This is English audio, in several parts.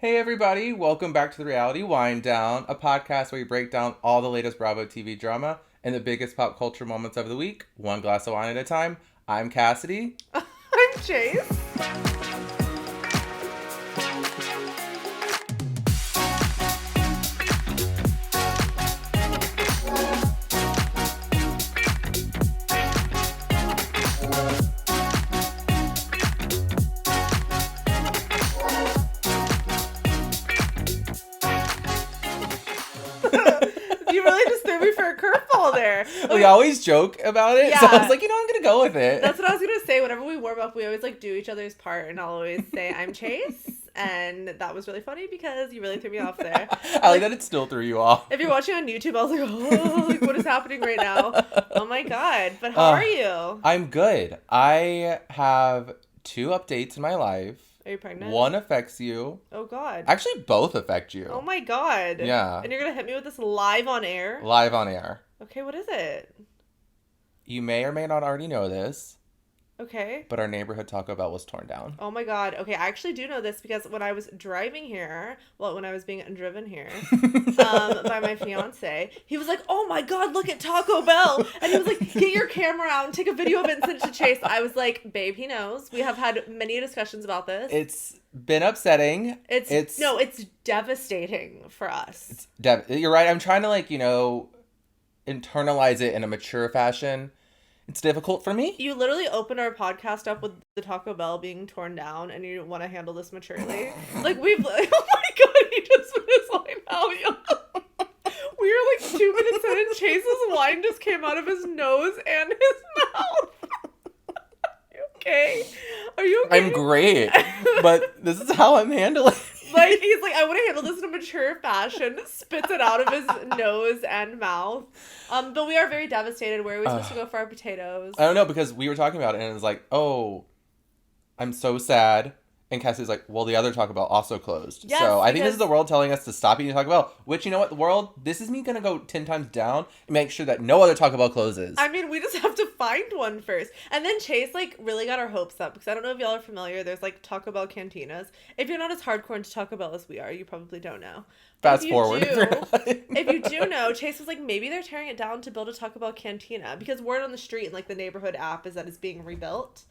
Hey everybody, welcome back to the Reality Wind Down, a podcast where we break down all the latest Bravo TV drama and the biggest pop culture moments of the week, one glass of wine at a time. I'm Cassidy. I'm Chase. You really just threw me for a curveball there. Okay. We always joke about it, so I Yeah. was like, I'm gonna go with it. That's what I was gonna say. Whenever we warm up, we always do each other's part, and I'll always say I'm Chase, and that was really funny because you really threw me off there. I like that it still threw you off. If you're watching on YouTube, I was like, oh, what is happening right now? Oh my god! But how are you? I'm good. I have 2 updates in my life. Are you pregnant? One affects you. Oh god. Actually, both affect you. Oh my god. Yeah. And you're gonna hit me with this live on air? Live on air. Okay, what is it? You may or may not already know this, Okay. but our neighborhood Taco Bell was torn down. Oh my god. Okay, I actually do know this because when I was driving here, when I was being driven here by my fiance, he was like, oh my god, look at Taco Bell. And he was like, get your camera out and take a video of it and send it to Chase. I was like, babe, he knows. We have had many discussions about this. It's been upsetting. It's devastating for us. You're right. I'm trying to, internalize it in a mature fashion. It's difficult for me. You literally opened our podcast up with the Taco Bell being torn down, and you want to handle this maturely. Oh my god, he just put his line out, y'all. We were 2 minutes in, and Chase's wine just came out of his nose and his mouth. Okay? Are you okay? I'm great, but this is how I'm handling. He's like, I want to handle this in a mature fashion. Spits it out of his nose and mouth. But we are very devastated. Where are we supposed to go for our potatoes? I don't know, because we were talking about it, and it was like, oh, I'm so sad. And Cassie's like, well, the other Taco Bell also closed. Yes, so I think this is because- the world telling us to stop eating Taco Bell. Which, you know what, the world, this is me going to go 10 times down and make sure that no other Taco Bell closes. I mean, we just have to find one first. And then Chase, really got our hopes up. Because I don't know if y'all are familiar. There's, Taco Bell cantinas. If you're not as hardcore into Taco Bell as we are, you probably don't know. Fast forward. If you do know, Chase was like, maybe they're tearing it down to build a Taco Bell cantina. Because word on the street and, the neighborhood app is that it's being rebuilt.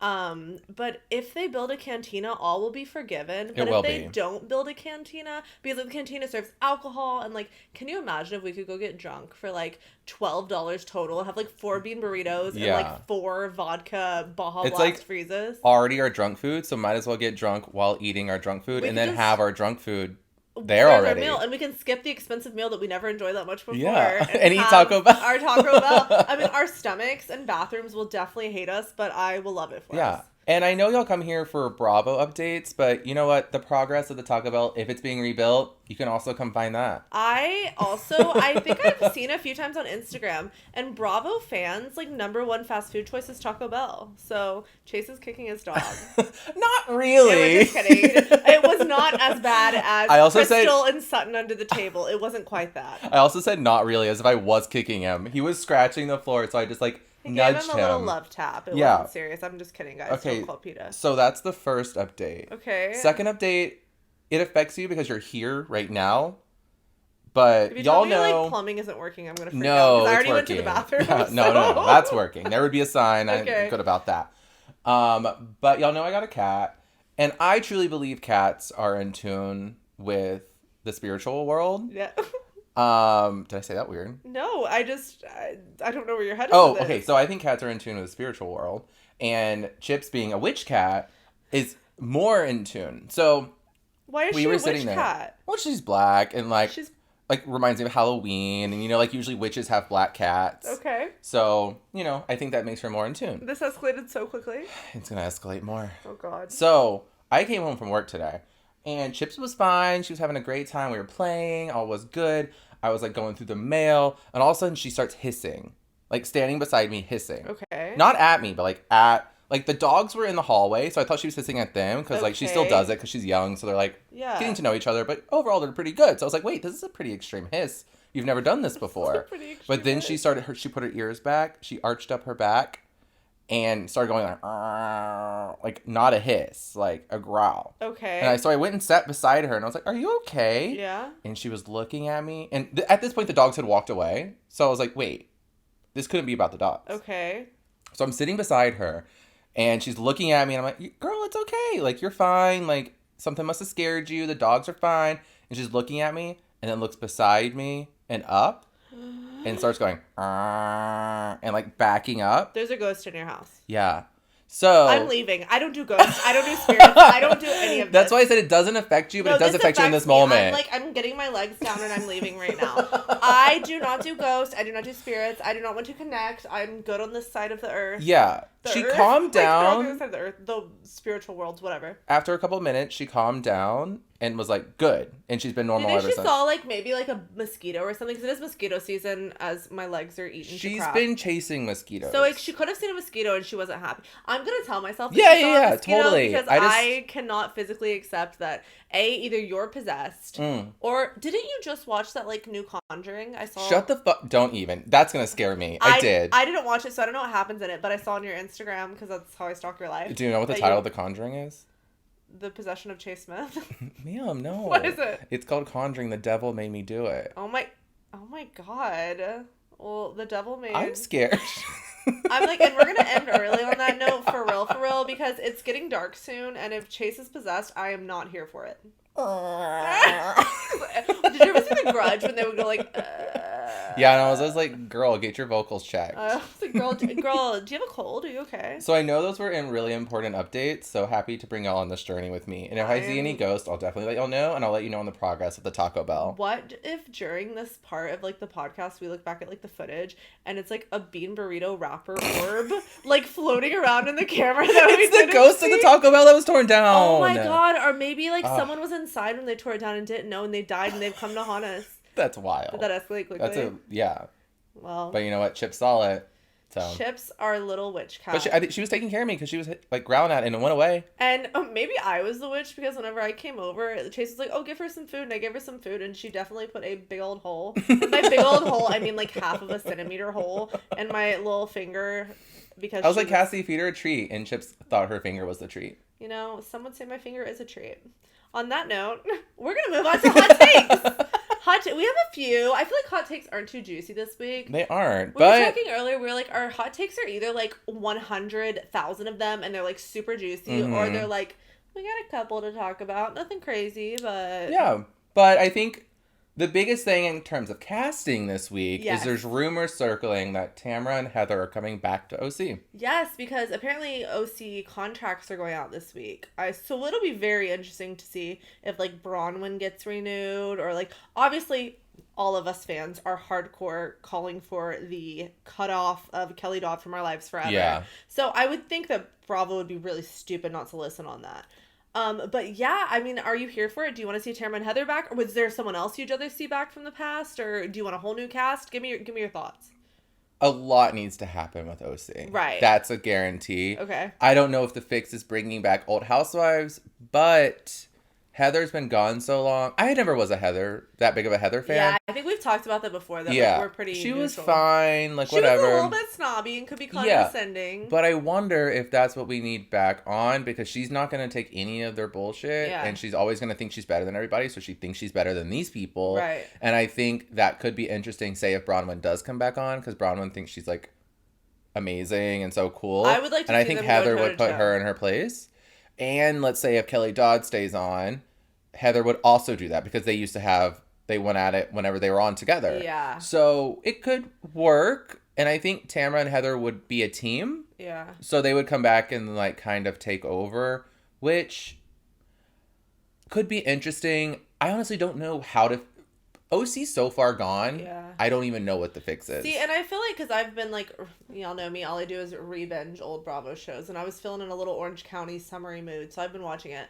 But if they build a cantina, all will be forgiven. But if they don't build a cantina, because the cantina serves alcohol, and can you imagine if we could go get drunk for $12 total, have 4 bean burritos and 4 vodka Baja Blast freezes? Already our drunk food, so might as well get drunk while eating our drunk food and then have our drunk food there for already. Their meal, and we can skip the expensive meal that we never enjoyed that much before. Yeah, and eat Taco Bell. Our Taco Bell. I mean, our stomachs and bathrooms will definitely hate us, but I will love it for us. Yeah. And I know y'all come here for Bravo updates, but you know what? The progress of the Taco Bell, if it's being rebuilt, you can also come find that. I think I've seen a few times on Instagram, and Bravo fans, number 1 fast food choice is Taco Bell. So Chase is kicking his dog. Not really. Yeah, we're just kidding. It was not as bad as Crystal and Sutton under the table. It wasn't quite that. I also said not really, as if I was kicking him. He was scratching the floor, so I just nudged him. Gave him a little love tap. It wasn't serious. I'm just kidding, guys. Okay, don't call PETA. So that's the first update. Okay. Second update, it affects you because you're here right now. But if you y'all tell me, know plumbing isn't working, I'm gonna freak out. no, Because I it's already working. went to the bathroom. Yeah, so. no, that's working. There would be a sign. Okay. I'm good about that. But y'all know I got a cat, and I truly believe cats are in tune with the spiritual world. Yeah. Did I say that weird? No, I don't know where your head is. Oh, with okay. this. So I think cats are in tune with the spiritual world, and Chips being a witch cat is more in tune. So why is we she were a sitting witch there. cat? Well, she's black and She's reminds me of Halloween, and usually witches have black cats. okay. So I think that makes her more in tune. This escalated so quickly. It's gonna escalate more. Oh God. So I came home from work today, and Chips was fine. She was having a great time. We were playing. All was good. I was going through the mail, and all of a sudden she starts hissing, standing beside me, hissing. Okay. Not at me, but at the dogs were in the hallway, so I thought she was hissing at them because she still does it because she's young, so they're getting to know each other. But overall, they're pretty good. So I was like, wait, this is a pretty extreme hiss. You've never done this before. But then she put her ears back. She arched up her back, and started going like not a hiss, like a growl. Okay. And so I went and sat beside her, and I was like, "Are you okay?" Yeah. And she was looking at me, and at this point the dogs had walked away. So I was like, "Wait, this couldn't be about the dogs." Okay. So I'm sitting beside her, and she's looking at me, and I'm like, "Girl, it's okay. Like, you're fine. Like, something must have scared you. The dogs are fine." And she's looking at me, and then looks beside me and up, and starts going, and like backing up. There's a ghost in your house. Yeah. So I'm leaving. I don't do ghosts. I don't do spirits. I don't do any of this. That's why I said it doesn't affect you, but it does affect you in this moment. I'm getting my legs down and I'm leaving right now. I do not do ghosts. I do not do spirits. I do not want to connect. I'm good on this side of the earth. Yeah. She calmed down. Like, the side of the earth, the spiritual worlds, whatever. After a couple of minutes, she calmed down and was like, good. And she's been normal ever since. She saw like maybe like a mosquito or something, because it is mosquito season as my legs are eaten to crap. She's been chasing mosquitoes. So like she could have seen a mosquito and she wasn't happy. I'm gonna tell myself that she saw a mosquito, totally. Because I cannot physically accept that either you're possessed or didn't you just watch that like new Conjuring? I saw. Shut the fuck. Don't even. That's gonna scare me. I did. I didn't watch it, so I don't know what happens in it, but I saw on your Instagram because that's how I stalk your life. Do you know what the title of The Conjuring is? The Possession of Chase Smith. Ma'am, no. What is it? It's called Conjuring. The Devil Made Me Do It. Oh my god. Well, the devil made. I'm scared. I'm like, and we're gonna end early on that note, for real, because it's getting dark soon, and if Chase is possessed, I am not here for it. Did you ever see The Grudge when they would go like? Yeah, and I was always like, "Girl, get your vocals checked." I was like, girl, do you have a cold? Are you okay? So I know those were really important updates. So happy to bring y'all on this journey with me. And if I see any ghosts, I'll definitely let y'all know, and I'll let you know on the progress of the Taco Bell. What if during this part of like the podcast we look back at like the footage and it's like a bean burrito wrapper orb like floating around in the camera? It's the ghost of the Taco Bell that was torn down. Oh my god! Or maybe like someone was inside when they tore it down and didn't know, and they died, and they've come to haunt us. That's wild. Did that escalate quickly? Yeah. Well. But you know what? Chip saw it. So. Chip's our little witch cat. But I think she was taking care of me because she was like growling at it and it went away. And maybe I was the witch because whenever I came over, Chase was like, "Oh, give her some food," and I gave her some food, and she definitely put a big old hole. With my big old hole, I mean like half of a centimeter hole, and my little finger. Because I was like, Cassie, feed her a treat, and Chips thought her finger was the treat. You know, some would say my finger is a treat. On that note, we're gonna move on to hot takes. We have a few. I feel like hot takes aren't too juicy this week. They aren't. We were talking earlier. We were like, our hot takes are either like 100,000 of them, and they're like super juicy, or they're like, we got a couple to talk about. Nothing crazy, but yeah. But I think the biggest thing in terms of casting this week is there's rumors circling that Tamara and Heather are coming back to OC. Yes, because apparently OC contracts are going out this week. So it'll be very interesting to see if like Bronwyn gets renewed, or like obviously all of us fans are hardcore calling for the cutoff of Kelly Dodd from our lives forever. Yeah. So I would think that Bravo would be really stupid not to listen on that. But yeah, I mean, are you here for it? Do you want to see Tamara and Heather back, or was there someone else you'd rather see back from the past, or do you want a whole new cast? Give me your thoughts. A lot needs to happen with OC. Right. That's a guarantee. Okay. I don't know if the fix is bringing back old housewives, but Heather's been gone so long. I never was that big of a Heather fan. Yeah, I think we've talked about that before. That like, we're pretty She neutral. was fine, like she whatever. She was a little bit snobby and could be condescending. Yeah, but I wonder if that's what we need back on, because she's not going to take any of their bullshit, and she's always going to think she's better than everybody, so she thinks she's better than these people. Right. And I think that could be interesting, say, if Bronwyn does come back on, because Bronwyn thinks she's, like, amazing and so cool. I would like to and see I think them Heather go would put her in her place. And let's say if Kelly Dodd stays on, Heather would also do that, because they went at it whenever they were on together. Yeah. So it could work. And I think Tamara and Heather would be a team. Yeah. So they would come back and like kind of take over, which could be interesting. I honestly don't know how to... OC's so far gone. Yeah. I don't even know what the fix is. See, and I feel like because I've been like, y'all know me, all I do is re-binge old Bravo shows, and I was feeling in a little Orange County summery mood, so I've been watching it.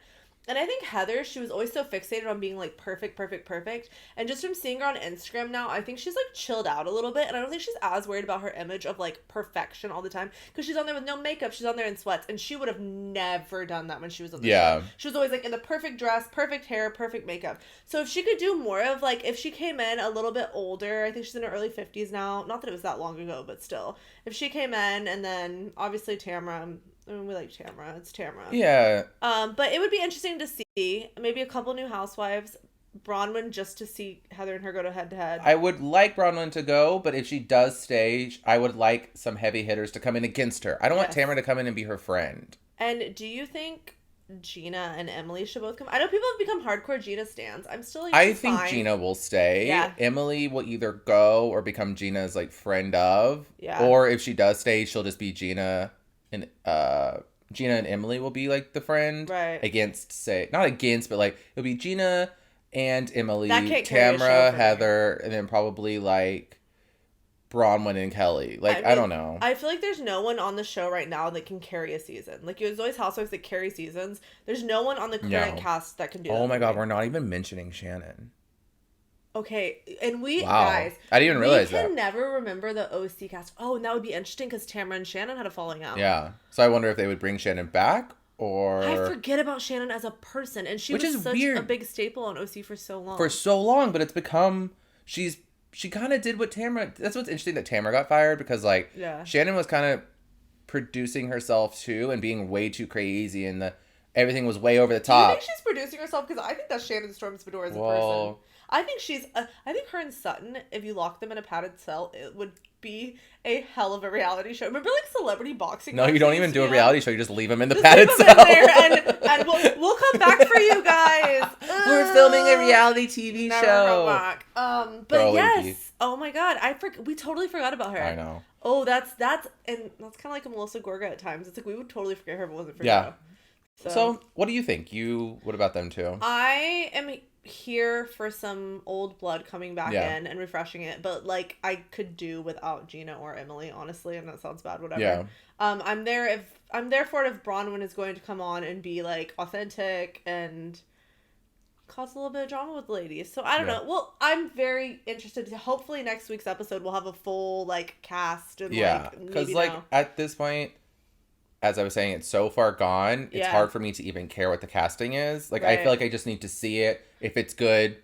And I think Heather, she was always so fixated on being like perfect, perfect, perfect. And just from seeing her on Instagram now, I think she's like chilled out a little bit. And I don't think she's as worried about her image of like perfection all the time. Because she's on there with no makeup. She's on there in sweats. And she would have never done that when she was on the show. She was always like in the perfect dress, perfect hair, perfect makeup. So if she could do more of like, if she came in a little bit older, I think she's in her early 50s now. Not that it was that long ago, but still. If she came in and then obviously Tamara. I mean, we like Tamara. It's Tamara. Yeah. But it would be interesting to see maybe a couple new housewives. Bronwyn, just to see Heather and her go to head to head. I would like Bronwyn to go, but if she does stay, I would like some heavy hitters to come in against her. I don't want Tamara to come in and be her friend. And do you think Gina and Emily should both come? I know people have become hardcore Gina stans. I'm still like, I think Gina will stay. Yeah. Emily will either go or become Gina's like friend of. Yeah. Or if she does stay, she'll just be Gina. And Gina and Emily will be like the friend, right? Against, say, not against, but like it'll be Gina and Emily, Tamara, Heather, and then probably like Bronwyn and Kelly. Like I don't know. I feel like there's no one on the show right now that can carry a season. Like there's always housewives that carry seasons. There's no one on the current cast that can do that. Oh my god, we're not even mentioning Shannon. Okay, and guys, I didn't even realize that. We can never remember the OC cast. Oh, and that would be interesting because Tamara and Shannon had a falling out. Yeah, so I wonder if they would bring Shannon back or... I forget about Shannon as a person, and she was such a big staple on OC for so long. For so long, but it's become... She kind of did what Tamara... That's what's interesting that Tamara got fired because, like, Shannon was kind of producing herself too and being way too crazy and everything was way over the top. Do you think she's producing herself? Because I think that's Shannon Storm Fedora as a person. I think I think her and Sutton, if you lock them in a padded cell, it would be a hell of a reality show. Remember, like, celebrity boxing? No, you don't even do a reality show. You just leave them in the padded cell. In there and we'll come back for you guys. We're filming a reality TV Never show. Go back. But yes. Oh my god, we totally forgot about her. I know. Oh, that's kind of like a Melissa Gorga at times. It's like we would totally forget her if it wasn't for you. So, what do you think? What about them too? I am here for some old blood coming back in and refreshing it, but like I could do without Gina or Emily, honestly, and that sounds bad, whatever. Yeah. I'm there for it if Bronwyn is going to come on and be like authentic and cause a little bit of drama with the ladies. So I don't know. Well, I'm very interested. Hopefully next week's episode we'll have a full like cast and because like at this point, as I was saying, it's so far gone. It's hard for me to even care what the casting is. Like, I feel like I just need to see it. If it's good,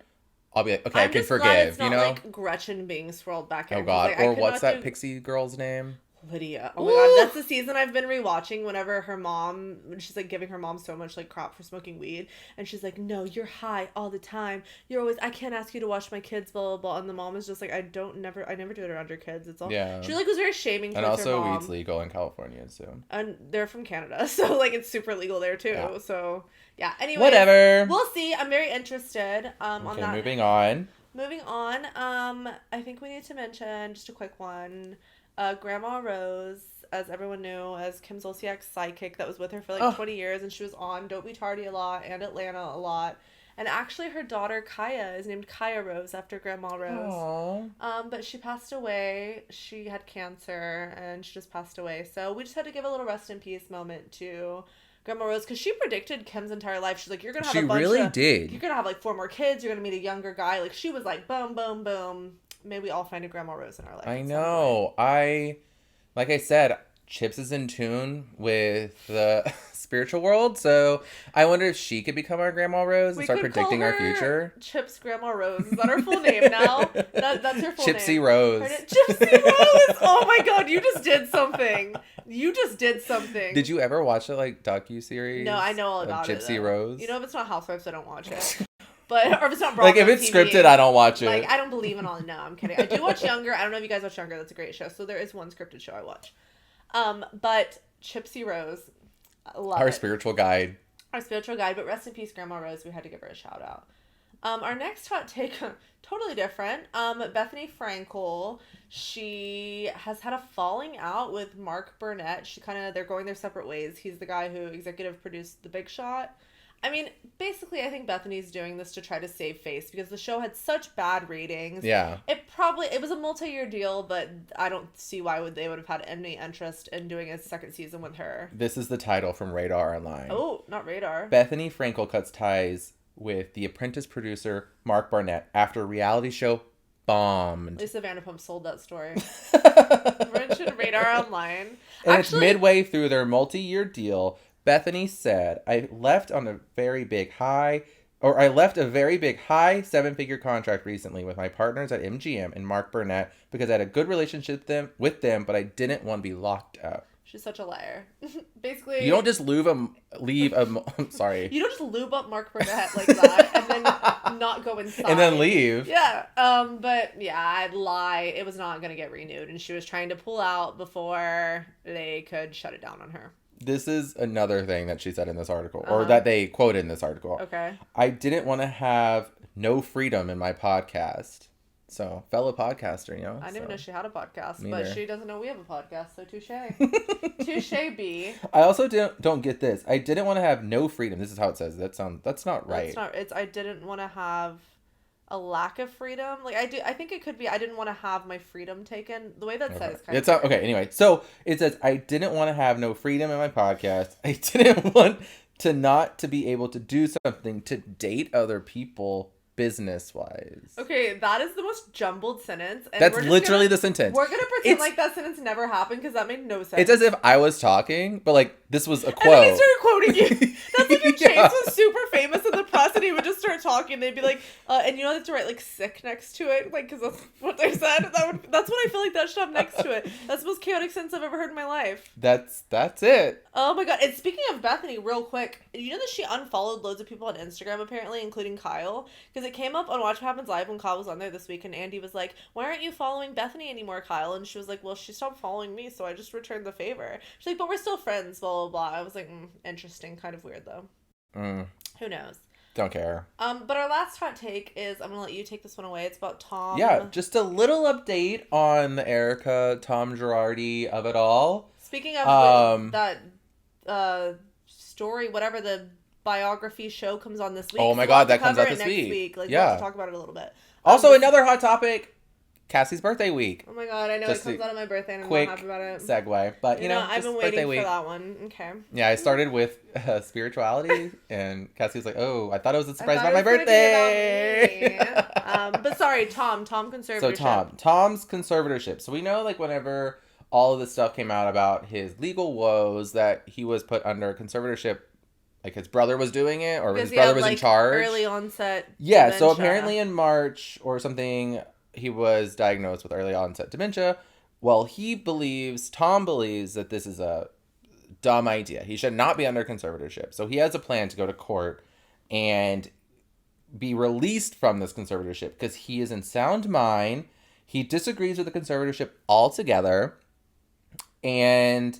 I'll be like, okay, I can forgive. It's not like Gretchen being swirled back in. Oh god! Like, or what's that pixie girl's name? Lydia. Oh my god, that's the season I've been rewatching whenever she's like giving her mom so much like crap for smoking weed, and she's like, no, you're high all the time, I can't ask you to watch my kids, blah blah blah, and the mom is just like, I never do it around your kids. It's all she like was very shaming towards and also her mom. weed's legal in California soon, and they're from Canada, so like it's super legal there too. So yeah, anyway, whatever, we'll see. I'm very interested on that. Moving on, I think we need to mention just a quick one. Grandma Rose, as everyone knew, as Kim Zolciak's sidekick that was with her for like 20 years, and she was on Don't Be Tardy a lot and Atlanta a lot. And actually her daughter Kaya is named Kaya Rose after Grandma Rose. But she passed away. She had cancer and she just passed away. So we just had to give a little rest in peace moment to Grandma Rose, because she predicted Kim's entire life. She's like, you're going to have a bunch of... She really did. You're going to have like 4 more kids. You're going to meet a younger guy. Like, she was like, boom, boom, boom. May we all find a Grandma Rose in our life. I know. Like I said, Chips is in tune with the spiritual world, so I wonder if she could become our Grandma Rose and start predicting our future. Chips Grandma Rose. Is that her full name now? That's her full Chipsy name. Rose. Chipsy Rose! Oh my god, you just did something. Did you ever watch the like docuseries? No, I know all about it. Gypsy Rose? You know, if it's not Housewives, I don't watch it. But, or if it's not like, if it's TV, scripted, I don't watch it. Like, I don't believe in all... No, I'm kidding. I do watch Younger. I don't know if you guys watch Younger. That's a great show. So there is one scripted show I watch. But Chipsy Rose, our spiritual guide. But rest in peace, Grandma Rose. We had to give her a shout out. Our next hot take, totally different. Bethany Frankel, she has had a falling out with Mark Burnett. They're going their separate ways. He's the guy who executive produced The Big Shot. I mean, basically, I think Bethany's doing this to try to save face because the show had such bad ratings. Yeah. It was a multi-year deal, but I don't see why they would have had any interest in doing a second season with her. This is the title from Radar Online. Oh, not Radar. Bethany Frankel cuts ties with The Apprentice producer Mark Barnett after reality show bombed. Lisa Vanderpump sold that story. Mentioned Radar Online. And it's midway through their multi-year deal. Bethany said, I left a very big high 7-figure contract recently with my partners at MGM and Mark Burnett because I had a good relationship with them, but I didn't want to be locked up. She's such a liar. Basically, you don't just I'm sorry. You don't just lube up Mark Burnett like that and then not go inside. And then leave. Yeah. But yeah, I'd lie. It was not going to get renewed. And she was trying to pull out before they could shut it down on her. This is another thing that she said in this article, or that they quoted in this article. Okay. I didn't want to have no freedom in my podcast. So, fellow podcaster, you know. I didn't even know she had a podcast, Me but either. she doesn't know we have a podcast, so touche. Touche B. I also don't get this. I didn't want to have no freedom. This is how it says. That's not right. I didn't want to have a lack of freedom. Like I think it could be I didn't want to have my freedom taken. The way that's said is kind of okay, anyway. So, it says I didn't want to have no freedom in my podcast. I didn't want to be able to do something to date other people business-wise. Okay, that is the most jumbled sentence. And that's literally the sentence. We're going to pretend like that sentence never happened because that made no sense. It's as if I was talking, but like this was a quote. And then he started quoting you. That's like if Chase was super famous in the press and he would just start talking. They'd be like, and you know they have to write like sick next to it, like because that's what they said. That's what I feel like that should have next to it. That's the most chaotic sentence I've ever heard in my life. That's it. Oh my god! And speaking of Bethany, real quick, you know that she unfollowed loads of people on Instagram apparently, including Kyle, because it came up on Watch What Happens Live when Kyle was on there this week, and Andy was like, "Why aren't you following Bethany anymore, Kyle?" And she was like, "Well, she stopped following me, so I just returned the favor." She's like, "But we're still friends." Blah blah blah. I was like, interesting, kind of weird though. Who knows? Don't care. But our last hot take is I'm gonna let you take this one away. It's about Tom. Yeah, just a little update on the Erica Tom Girardi of it all. Speaking of that story, whatever the biography show comes on this week. Oh my god, that comes out this week. Like, we'll have to talk about it a little bit. Also, another hot topic. Cassie's birthday week. Oh my god, I know it comes out on my birthday and I'm not happy about it. Segue. But, you know I've been waiting for that one. Okay. Yeah, I started with spirituality and Cassie was like, oh, I thought it was a surprise about my birthday. But sorry, Tom conservatorship. So Tom's conservatorship. So we know like whenever all of this stuff came out about his legal woes that he was put under conservatorship, like his brother was doing it or his brother was in charge. Early onset dementia. So apparently in March or something, he was diagnosed with early onset dementia. Well, Tom believes that this is a dumb idea. He should not be under conservatorship. So he has a plan to go to court and be released from this conservatorship because he is in sound mind. He disagrees with the conservatorship altogether and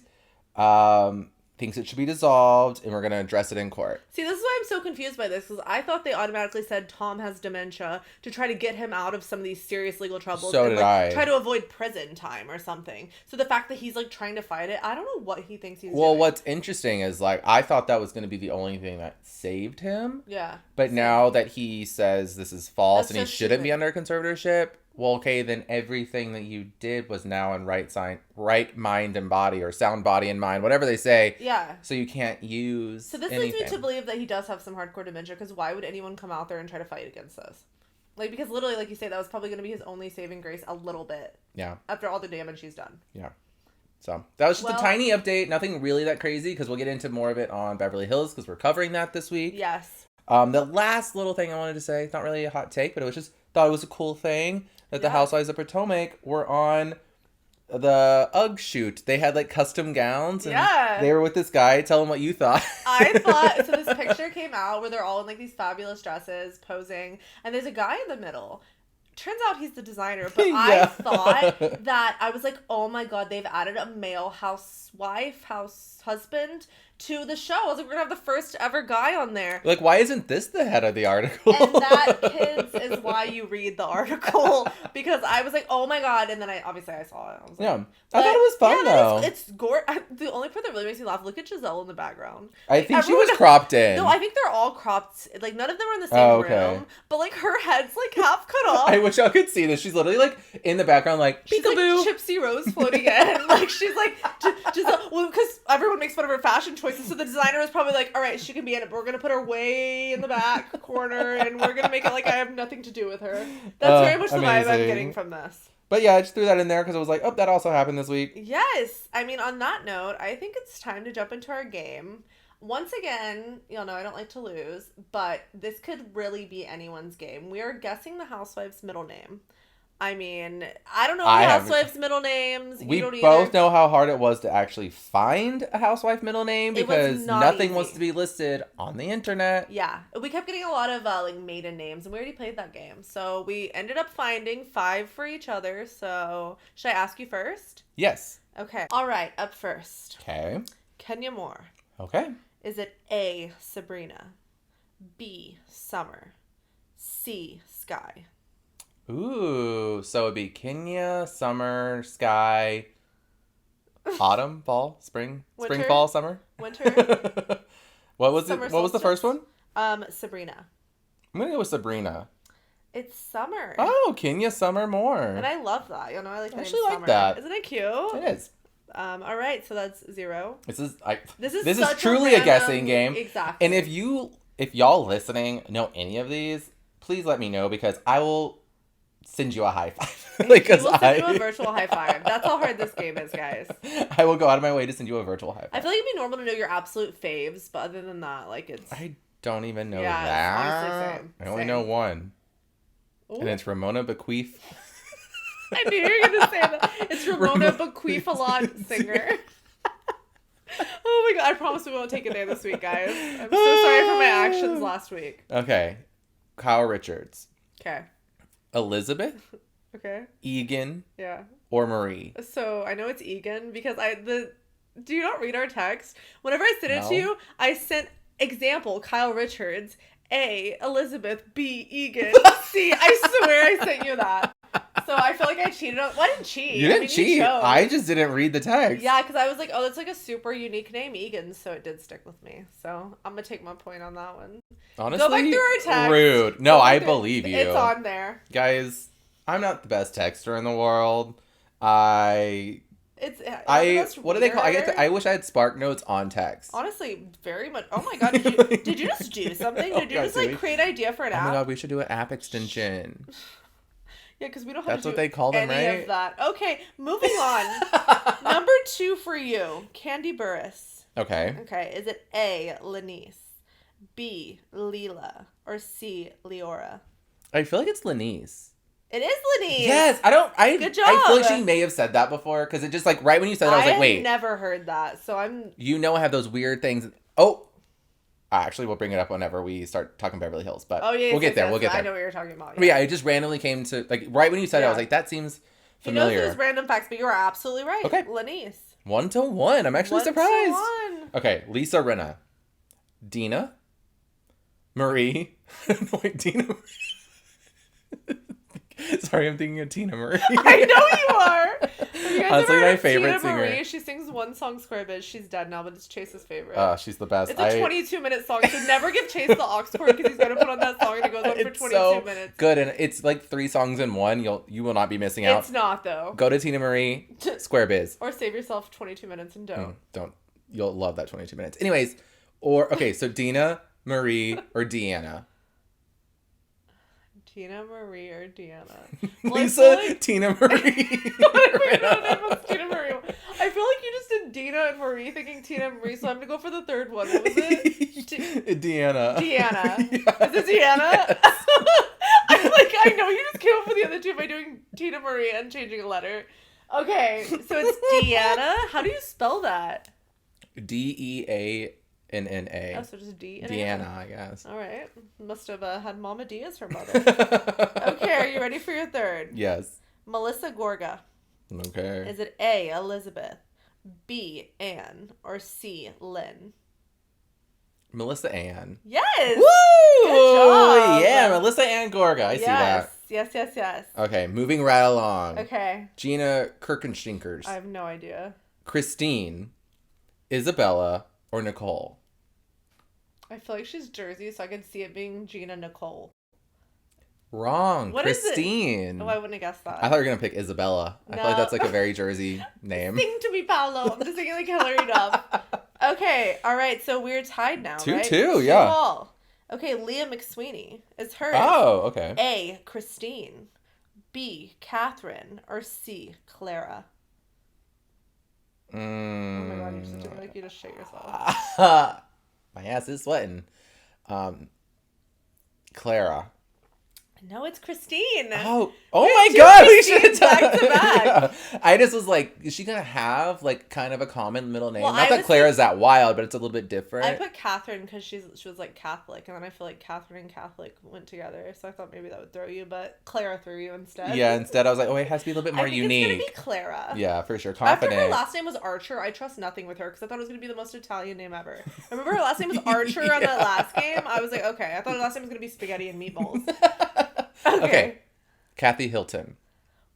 thinks it should be dissolved, and we're going to address it in court. See, this is why I'm so confused by this, because I thought they automatically said Tom has dementia to try to get him out of some of these serious legal troubles. So and did I. Try to avoid prison time or something. So the fact that he's, like, trying to fight it, I don't know what he thinks he's doing. Well, what's interesting is, like, I thought that was going to be the only thing that saved him. Yeah. But now that he says this is false and he shouldn't be under conservatorship, well, okay, then everything that you did was now in right mind and body, or sound body and mind, whatever they say. Yeah. So you can't use So this anything. leads me to believe that he does have some hardcore dementia, because why would anyone come out there and try to fight against this? Like, because literally, like you say, that was probably going to be his only saving grace a little bit. Yeah. After all the damage he's done. Yeah. So that was just a tiny update. Nothing really that crazy, because we'll get into more of it on Beverly Hills, because we're covering that this week. Yes. The last little thing I wanted to say, it's not really a hot take, but it was just, thought it was a cool thing that the Housewives of Potomac were on the UGG shoot. They had like custom gowns and they were with this guy. Tell him what you thought. I thought, so this picture came out where they're all in like these fabulous dresses posing, and there's a guy in the middle. Turns out he's the designer, but I thought that, I was like, oh my god, they've added a male housewife, house husband to the show. I was like, we're going to have the first ever guy on there. Like, why isn't this the head of the article? And that, kids, is why you read the article. Because I was like, oh my God. And then I saw it. I was like, yeah. I thought it was fun, though. It's gore. The only part that really makes me laugh, look at Giselle in the background. I think she was cropped in. No, I think they're all cropped. Like, none of them are in the same room. But, like, her head's, like, half cut off. I wish y'all could see this. She's literally, like, in the background, like, peekaboo. Like Gypsy Rose floating in. Like, she's like, well, because everyone makes fun of her fashion choices, so the designer was probably like, all right, she can be in it, but we're going to put her way in the back corner, and we're going to make it like I have nothing to do with her. That's very much the vibe I'm getting from this. But yeah, I just threw that in there because I was like, oh, that also happened this week. Yes. I mean, on that note, I think it's time to jump into our game. Once again, y'all know I don't like to lose, but this could really be anyone's game. We are guessing the housewife's middle name. I mean, I don't know the housewives' middle names. We both know how hard it was to actually find a housewife middle name because nothing was to be listed on the internet. Yeah. We kept getting a lot of like maiden names, and we already played that game. So we ended up finding 5 for each other. So should I ask you first? Yes. Okay. All right. Up first. Okay. Kenya Moore. Okay. Is it A, Sabrina, B, Summer, C, Sky? Ooh, so it'd be Kenya, summer, sky, autumn, fall, spring, winter, spring, fall, summer. Winter. What was it? What was the first one? Sabrina. I'm gonna go with Sabrina. It's summer. Oh, Kenya, summer, more. And I love that. You know, I like that. I actually like that. Isn't it cute? It is. All right, so that's 0. This is such truly a guessing game. Exactly. And if y'all listening know any of these, please let me know because I will send you a high five. We'll send you a virtual high five. That's how hard this game is, guys. I will go out of my way to send you a virtual high five. I feel like it'd be normal to know your absolute faves, but other than that, like it's... I don't even know that. It's honestly same. I only know one. Ooh. And it's Ramona Bequeath. I knew you were going to say that. It's Ramona Bequeath-a-lot singer. Oh my God, I promise we won't take it there this week, guys. I'm so sorry for my actions last week. Okay. Kyle Richards. Okay. Elizabeth. Okay. Egan. Yeah. Or Marie. So I know it's Egan because do you not read our text? Whenever I sent it to you, I sent example Kyle Richards, A, Elizabeth, B, Egan, C. I swear I sent you that. So I feel like I cheated. Well, I didn't cheat. You didn't cheat. I just didn't read the text. Yeah, because I was like, oh, that's like a super unique name, Egan. So it did stick with me. So I'm going to take my point on that one. Honestly, go back through our text. Rude. No, I believe you. It's on there. Guys, I'm not the best texter in the world. What do they call? I wish I had Spark Notes on text. Honestly, very much. Oh my God, did you just do something? Did you just like create an idea for an app? Oh my God, we should do an app extension. Yeah, because we don't have That's to do what they call them, any right? of that. Okay, moving on. Number 2 for you, Candy Burris. Okay. Okay, is it A, Lanice, B, Leela, or C, Leora? I feel like it's Lanice. It is Lanice. Yes, Good job. I feel like she may have said that before because it just like right when you said it, I was like, wait. I never heard that, so I'm. You know, I have those weird things. Oh. Actually, we'll bring it up whenever we start talking Beverly Hills, but we'll get there. We'll get there. I know what you're talking about. Yeah. But yeah, it just randomly came to, like, right when you said it, I was like, that seems familiar. He knows those random facts, but you are absolutely right. Okay. Lanice. 1-1. I'm actually surprised. 1-1. Okay, Lisa Rinna. Dina. Marie. No, wait, Dina. Sorry, I'm thinking of Tina Marie. I know you are. Have you guys Honestly, ever my heard favorite Tina singer. Marie? She sings one song, Square Biz. She's dead now, but it's Chase's favorite. She's the best. It's a 22-minute song. So never give Chase the aux cord because he's going to put on that song and it goes on for 22 minutes. Good, and it's like 3 songs in one. You will not be missing out. It's not, though. Go to Tina Marie, Square Biz. Or save yourself 22 minutes and don't. Don't. You'll love that 22 minutes. Anyways, okay, so Dina, Marie, or Deanna? Tina Marie or Deanna? Lisa, Tina Marie. Tina Marie. I feel like you just did Dina and Marie thinking Tina Marie, so I'm going to go for the third one. What was it? Deanna. Deanna. Yes. Is it Deanna? Yes. I know you just came up with the other two by doing Tina Marie and changing a letter. Okay, so it's Deanna. How do you spell that? Deanna. Oh, so just D and Deanna, I guess. All right. Must have had Mama D as her mother. Okay, are you ready for your third? Yes. Melissa Gorga. Okay. Is it A, Elizabeth, B, Anne, or C, Lynn? Melissa Ann. Yes. Woo! Good job. Yeah, Melissa Ann Gorga. I see that. Yes. Okay, moving right along. Okay. Gina Kirkenstinkers. I have no idea. Christine, Isabella, or Nicole? I feel like she's Jersey, so I could see it being Gina Nicole. Wrong. What is it? Christine. Oh, I wouldn't have guessed that. I thought you were going to pick Isabella. I feel like that's like a very Jersey name. Sing to me, Paolo. I'm just thinking like Hillary Duff. Okay, all right, so we're tied now, 2-2, right? 2-2, yeah. All. Okay, Leah McSweeney is hers. Oh, okay. A, Christine. B, Catherine. Or C, Clara. Oh my God, you're such a, like you just shit yourself. My ass is sweating. Clara. No, it's Christine. Oh my God! We should have back done. to back. Yeah. I just was like, is she gonna have like kind of a common middle name? Well, Not that Clara's that wild, but it's a little bit different. I put Catherine because she was like Catholic, and then I feel like Catherine and Catholic went together, so I thought maybe that would throw you, but Clara threw you instead. Yeah, instead I was like, oh, it has to be a little bit more unique. It's gonna be Clara. Yeah, for sure. Confident. After her last name was Archer, I trust nothing with her because I thought it was gonna be the most Italian name ever. Remember her last name was Archer on that last game? I was like, okay, I thought her last name was gonna be spaghetti and meatballs. Okay. Kathy Hilton.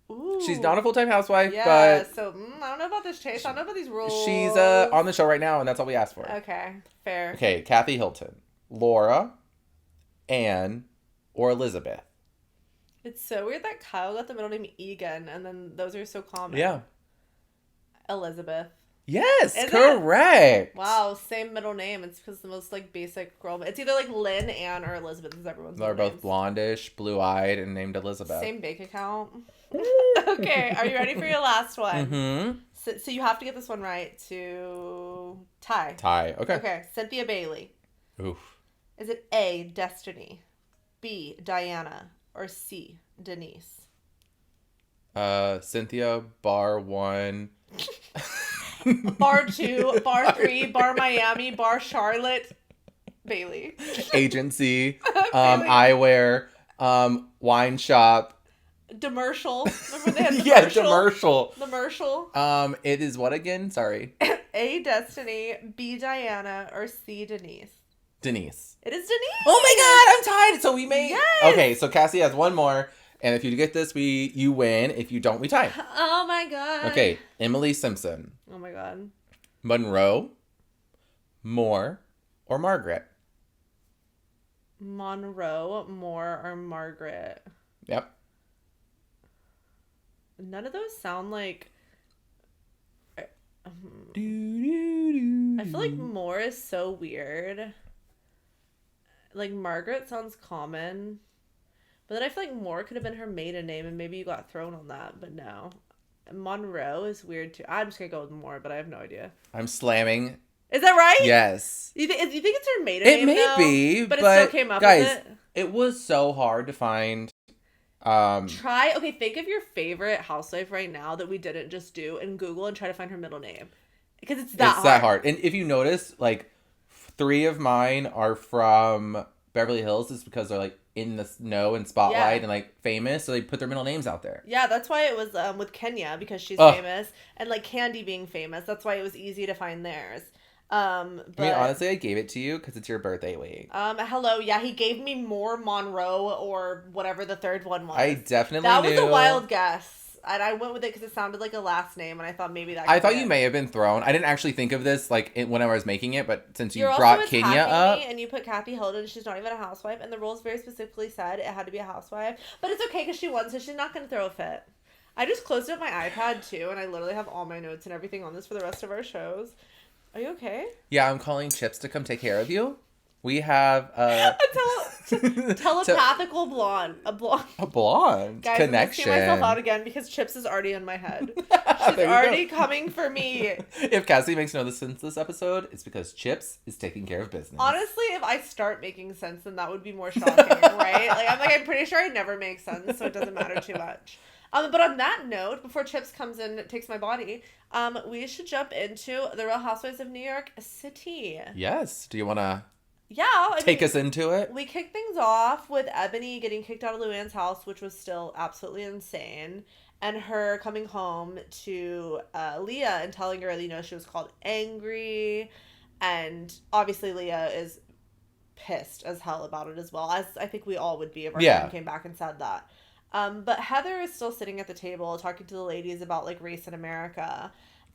Ooh. She's not a full-time housewife, yeah, but so I don't know about this, Chase. I don't know about these rules. she's on the show right now, and that's all we asked for. Okay, fair. Okay, Kathy Hilton. Laura, Anne, or Elizabeth? It's so weird that Kyle got the middle name Egan, and then those are so common. Yeah. Elizabeth. Yes, Is correct. It? Wow, same middle name. It's because the most like basic girl. It's either like Lynn, Anne, or Elizabeth. Is everyone's. They're both blondish, blue-eyed, and named Elizabeth. Same bank account. Okay, are you ready for your last one? Mm-hmm. So you have to get this one right to tie. Tie. Okay. Okay, Cynthia Bailey. Oof. Is it A, Destiny, B, Diana, or C, Denise? Cynthia, bar 1. Bar 2, bar 3, bar Miami, bar Charlotte, Bailey. Agency, Bailey. eyewear, wine shop. Demercial. Remember they had the Yeah, Demercial. Demercial. It is what again? Sorry. A, Destiny, B, Diana, or C, Denise? Denise. It is Denise. Oh my God, I'm tied. So we made. Yes. Okay, so Cassie has one more, and if you get this, you win. If you don't, we tie. Oh my God. Okay, Emily Simpson. Oh my God. Monroe, Moore, or Margaret? Monroe, Moore, or Margaret? Yep. None of those sound like. I I feel like Moore is so weird. Like Margaret sounds common, but then I feel like Moore could have been her maiden name, and maybe you got thrown on that. But no, Monroe is weird too. I'm just gonna go with Moore, but I have no idea. I'm slamming. Is that right? Yes. You think it's her maiden It name? may be, but it still came up guys, with it. It was so hard to find. Okay, think of your favorite housewife right now that we didn't just do, and Google and try to find her middle name, because it's that hard. And if you notice, like 3 of mine are from Beverly Hills, is because they're like in the know and spotlight and like famous, so they put their middle names out there. Yeah, that's why it was with Kenya, because she's famous, and like Candy being famous. That's why it was easy to find theirs. But, I mean, honestly, I gave it to you because it's your birthday week. Hello, yeah, he gave me more Monroe or whatever the third one was. I definitely That knew. was a wild guess, and I went with it because it sounded like a last name, and I thought maybe that. I thought you may have been thrown. I didn't actually think of this like when I was making it, but since you brought Kenya up, me and you put Kathy Hilton, she's not even a housewife, and the rules very specifically said it had to be a housewife. But it's okay because she won, so she's not going to throw a fit. I just closed up my iPad too, and I literally have all my notes and everything on this for the rest of our shows. Are you okay? Yeah, I'm calling Chips to come take care of you. We have telepathical blonde. A blonde Guys, connection. I'm myself out again because Chips is already in my head. She's already coming for me. If Cassie makes no sense this episode, it's because Chips is taking care of business. Honestly, if I start making sense, then that would be more shocking, right? I'm pretty sure I never make sense, so it doesn't matter too much. But on that note, before Chips comes in and takes my body, we should jump into the Real Housewives of New York City. Yes. Do you want to take us into it? We kick things off with Eboni getting kicked out of Luann's house, which was still absolutely insane, and her coming home to Leah and telling her, she was called angry, and obviously Leah is pissed as hell about it as well, as I think we all would be if our Yeah. friend came back and said that. But Heather is still sitting at the table talking to the ladies about like race in America.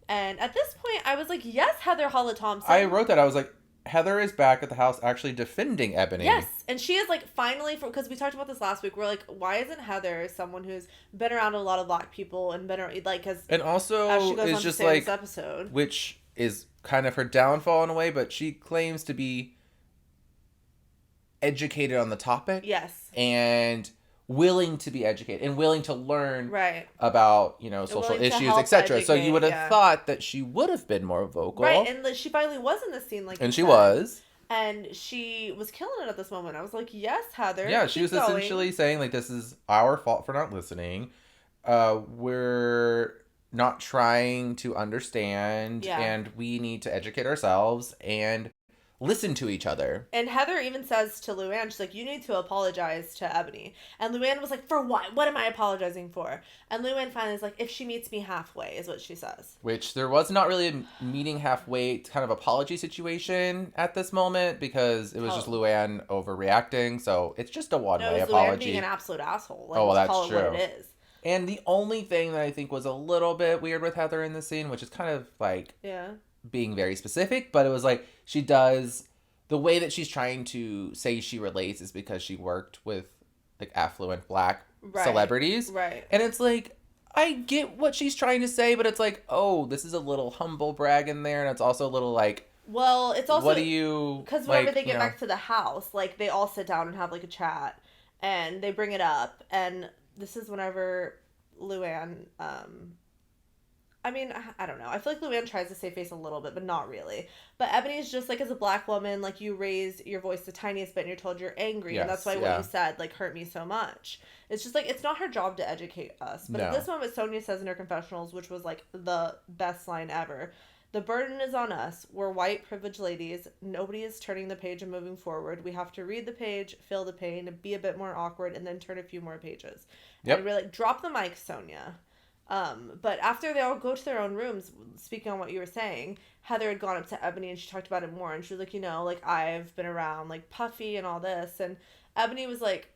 And at this point, I was like, yes, Heather Holla Thompson. I wrote that. I was like, Heather is back at the house actually defending Eboni. Yes, and she is like finally, because we talked about this last week. We're like, why isn't Heather someone who's been around a lot of black people and been like, because and also as she goes is on just to say in like this episode, which is kind of her downfall in a way, but she claims to be educated on the topic. yes, And willing to be educated and willing to learn right, about, you know, social willing to issues, help etc. So you would have educate, thought that she would have been more vocal. right, and she finally was in the scene, like, and you she said. was. And she was killing it at this moment. I was like, yes, Heather. Yeah, she was keep going. essentially saying, like, this is our fault for not listening. We're not trying to understand, Yeah. and we need to educate ourselves and listen to each other. And Heather even says to Luann, she's like, you need to apologize to Eboni. And Luann was like, for what? What am I apologizing for? And Luann finally is like, if she meets me halfway, is what she says. Which there was not really a meeting halfway kind of apology situation at this moment, because it was just Luann overreacting. So it's just a one-way apology. Luann being an absolute asshole. Like, well, that's call true. It what it is. And the only thing that I think was a little bit weird with Heather in this scene, which is kind of like being very specific, but it was like she does, the way that she's trying to say she relates is because she worked with like affluent black celebrities. Right. And it's like, I get what she's trying to say, but it's like, oh, this is a little humble brag in there. And it's also a little like, well, it's also, what do you, because whenever they get back to the house, like they all sit down and have like a chat and they bring it up. And this is whenever Luann, I mean, I don't know. I feel like Luann tries to save face a little bit, but not really. But Ebony's just like, as a black woman, like you raise your voice the tiniest bit and you're told you're angry. Yes, and that's why what you said, like, hurt me so much. It's just like, it's not her job to educate us. But at this moment, Sonja says in her confessionals, which was like the best line ever, the burden is on us. We're white privileged ladies. Nobody is turning the page and moving forward. We have to read the page, feel the pain, be a bit more awkward, and then turn a few more pages. Yep. And really, like, drop the mic, Sonja. But after they all go to their own rooms, speaking on what you were saying, Heather had gone up to Eboni and she talked about it more. And she was like, you know, like, I've been around, like, Puffy and all this. And Eboni was like,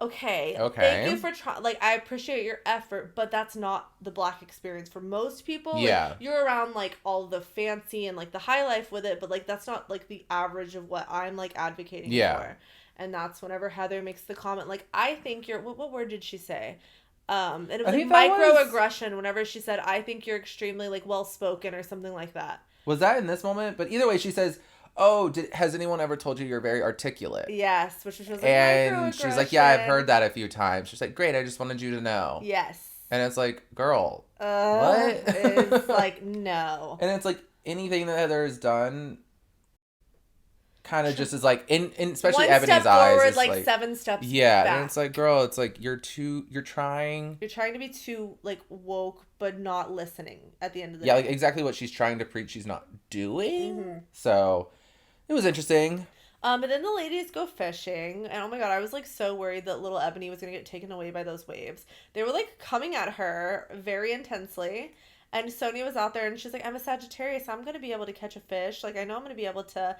okay. Thank you for trying. Like, I appreciate your effort, but that's not the black experience for most people. Yeah. Like, you're around, like, all the fancy and, like, the high life with it, but, like, that's not, like, the average of what I'm, like, advocating for. And that's whenever Heather makes the comment, like, I think you're, what word did she say? And it was like microaggression whenever she said, I think you're extremely like well spoken or something like that. Was that in this moment? But either way, she says, oh, has anyone ever told you you're very articulate? Yes, which was like, and she's like, yeah, I've heard that a few times. She's like, great, I just wanted you to know. Yes. And it's like, girl, what? It's like, no. And it's like, anything that Heather has done kind of just is like, in especially Ebony's eyes, forward, like 7 steps back. And it's like, girl, it's like, you're trying to be too like woke but not listening at the end of the day. day. Like exactly what she's trying to preach she's not doing. Mm-hmm. So it was interesting. But then the ladies go fishing, and oh my god, I was like so worried that little Eboni was gonna get taken away by those waves. They were like coming at her very intensely, and Sonja was out there and she's like, I'm a Sagittarius, I'm gonna be able to catch a fish, like I know I'm gonna be able to.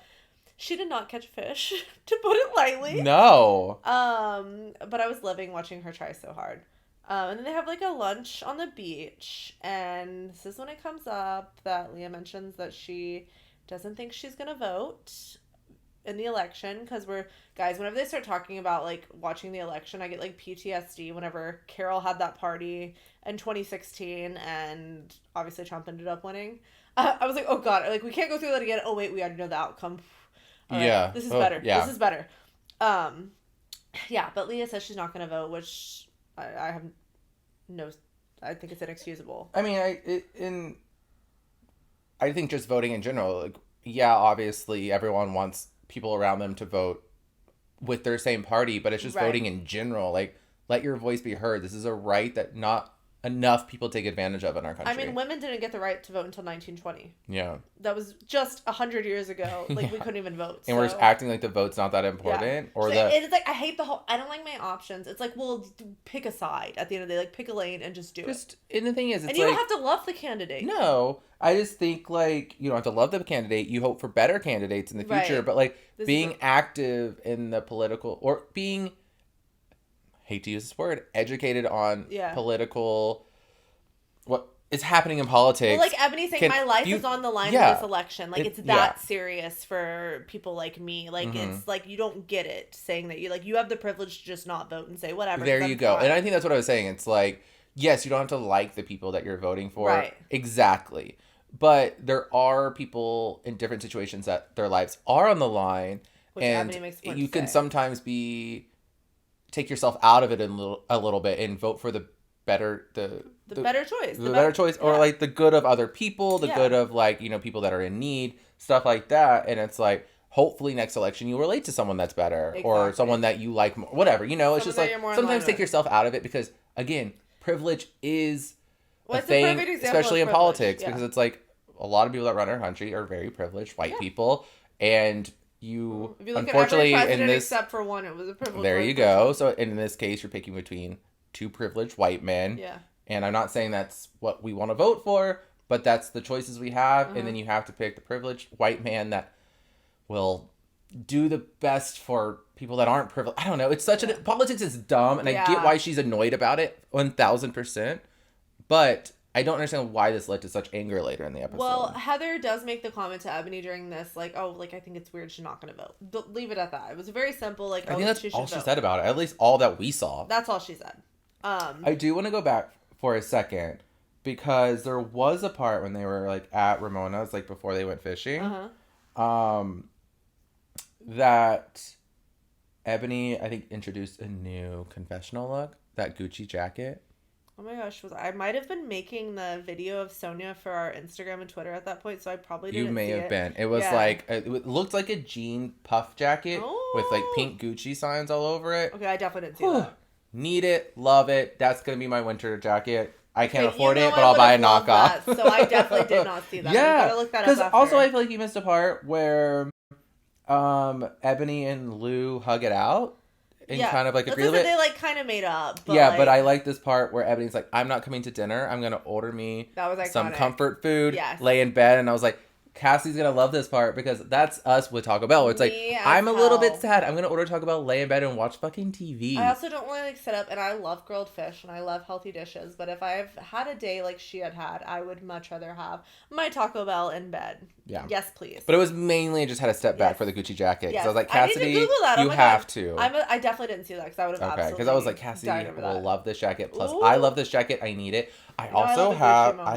She did not catch fish, to put it lightly. No. But I was loving watching her try so hard. And then they have like a lunch on the beach, and this is when it comes up that Leah mentions that she doesn't think she's gonna vote in the election, because whenever they start talking about like watching the election, I get like PTSD whenever Carol had that party in 2016 and obviously Trump ended up winning. I was like, oh god, like we can't go through that again. Oh wait, we already know the outcome. All right, yeah. This is better. Yeah. This is better. Yeah, but Leah says she's not going to vote, which I have no, I think it's inexcusable. I mean, I think just voting in general, like, yeah, obviously everyone wants people around them to vote with their same party, but it's just voting in general. Like, let your voice be heard. This is a right that not enough people take advantage of in our country. I mean, women didn't get the right to vote until 1920. Yeah. That was just 100 years ago. Like, we couldn't even vote. And we're just acting like the vote's not that important. Or it's like, I hate the whole, I don't like my options. It's like, well, pick a side at the end of the day. Like, pick a lane and just do it. And the thing is, it's and you don't have to love the candidate. No. I just think, like, you don't have to love the candidate. You hope for better candidates in the future. Right. But, like, being active in the political, or being, hate to use this word, educated on political, what is happening in politics. Well, like Ebony saying, my life is on the line in this election. Like, it's that serious for people like me. Like, it's like, you don't get it saying that you have the privilege to just not vote and say whatever. There you go. And I think that's what I was saying. It's like, yes, you don't have to like the people that you're voting for. Right. Exactly. But there are people in different situations that their lives are on the line. Which and you can sometimes take yourself out of it a little bit and vote for the better better choice. The better choice, or like the good of other people, the good of, like, you know, people that are in need, stuff like that. And it's like, hopefully next election you relate to someone that's better, or someone that you like more, whatever, you know. It's just like, sometimes take yourself out of it, because again, privilege is a thing, especially in politics, because it's like a lot of people that run our country are very privileged white people, and if you unfortunately, look at every president except for one, it was a privileged. There you go. So in this case, you're picking between two privileged white men. Yeah. And I'm not saying that's what we want to vote for, but that's the choices we have. And then you have to pick the privileged white man that will do the best for people that aren't privileged. I don't know. It's such politics is dumb, and I get why she's annoyed about it 1,000%. But I don't understand why this led to such anger later in the episode. Well, Heather does make the comment to Ebony during this, like, oh, like, I think it's weird she's not going to vote. Leave it at that. It was very simple, like, I think that's all she said about it. At least all that we saw. That's all she said. I do want to go back for a second, because there was a part when they were, like, at Ramona's, like, before they went fishing, that Ebony, I think, introduced a new confessional look, that Gucci jacket. Oh my gosh, I might have been making the video of Sonja for our Instagram and Twitter at that point, so I probably didn't see it. You may have been. It was like, it looked like a jean puff jacket with, like, pink Gucci signs all over it. Okay, I definitely didn't see that. Need it, love it. That's going to be my winter jacket. I can't afford it, but I'll buy a knockoff. So I definitely did not see that. Yeah, because also I feel like you missed a part where Ebony and Lou hug it out. And kind of like agree with it. They like kind of made up. But but I like this part where Ebony's like, I'm not coming to dinner. I'm going to order me some comfort food, lay in bed. And I was like, Cassie's going to love this part, because that's us with Taco Bell. It's like, I'm a little bit sad. I'm going to order Taco Bell, lay in bed, and watch fucking TV. I also don't really like sit up, and I love grilled fish, and I love healthy dishes. But if I've had a day like she had, I would much rather have my Taco Bell in bed. Yeah. Yes, please. But it was mainly just had to step back for the Gucci jacket. Because I was like, Cassidy, you have to. I definitely didn't see that, because I would have absolutely because I was like, Cassidy will love this jacket. Plus, I love this jacket. I need it. I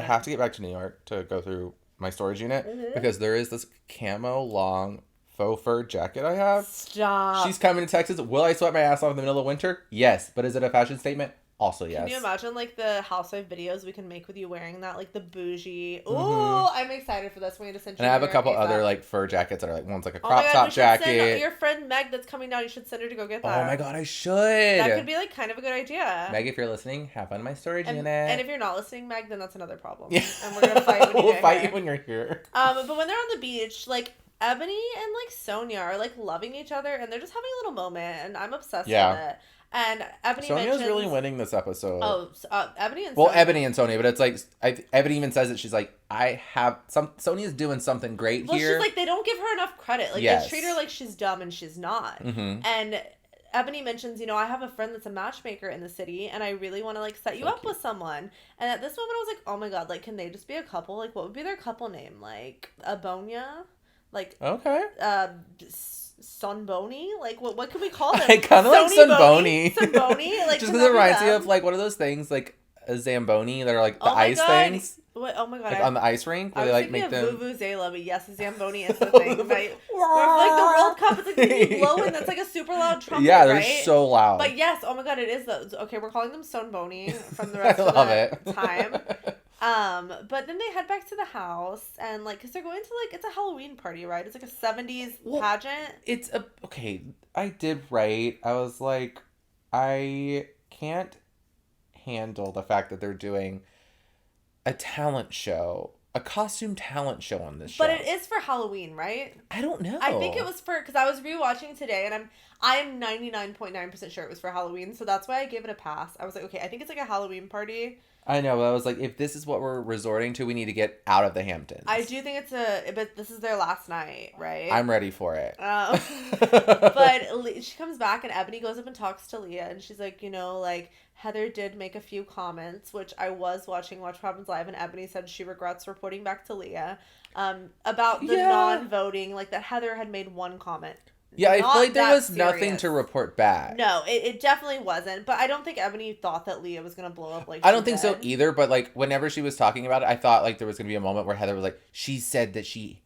have to get back to New York to go through my storage unit, because there is this camo long faux fur jacket I have. Stop. She's coming to Texas. Will I sweat my ass off in the middle of winter? Yes. But is it a fashion statement? Also, yes. Can you imagine, like, the housewife videos we can make with you wearing that? Like, the bougie. Ooh, I'm excited for this. We need to send you. And I have a couple other, like, fur jackets that are, like, one's like a crop top jacket. Your friend Meg that's coming down, you should send her to go get that. Oh my god, I should. That could be, like, kind of a good idea. Meg, if you're listening, have fun in my storage unit. And if you're not listening, Meg, then that's another problem. Yeah. And we're gonna fight when you We'll fight you when you're here. But when they're on the beach, like, Ebony and, like, Sonja are, like, loving each other, and they're just having a little moment, and I'm obsessed with it. And Ebony Sonja's really winning this episode. Oh, Ebony and Sonja. Well, Ebony and Sonja, but it's like, Ebony even says it. She's like, Sonja's doing something great here. Well, she's like, they don't give her enough credit. Like, they treat her like she's dumb, and she's not. Mm-hmm. And Ebony mentions, I have a friend that's a matchmaker in the city, and I really want to, like, set you up with someone. And at this moment, I was like, oh my god, like, can they just be a couple? Like, what would be their couple name? Like, Eboni? Like, okay. Sunboni? Like, what could we call them? I kind of like Sunboni. Sunboni? Like, just because it reminds me of, like, one of those things, like, a Zamboni that are, like, the ice things. What? Oh my god! Like on the ice rink, where they like make them. Vuvuzela, but yes, Zamboni is the thing. Like the World Cup, it's like you blow in. That's like a super loud trumpet. Yeah, they're so loud. But yes, oh my god, it is those. Okay, we're calling them Sonboni from the rest of the time. But then they head back to the house, and like, cause they're going to like, it's a Halloween party, right? It's like a 70s pageant. It's I did write. I was like, I can't handle the fact that they're doing a talent show, a costume talent show on this show. But it is for Halloween, right? I don't know. I think it was because I was rewatching today, and I am 99.9% sure it was for Halloween, so that's why I gave it a pass. I was like, okay, I think it's like a Halloween party. I know, but I was like, if this is what we're resorting to, we need to get out of the Hamptons. I do think but this is their last night, right? I'm ready for it. But she comes back, and Eboni goes up and talks to Leah, and she's like, like, Heather did make a few comments, which I was watching Watch What Happens Live, and Eboni said she regrets reporting back to Leah about the non-voting, like that Heather had made one comment. Yeah, I feel like there was nothing to report back. No, it definitely wasn't. But I don't think Eboni thought that Leah was going to blow up like I don't think so either, but like whenever she was talking about it, I thought like there was going to be a moment where Heather was like, she said that she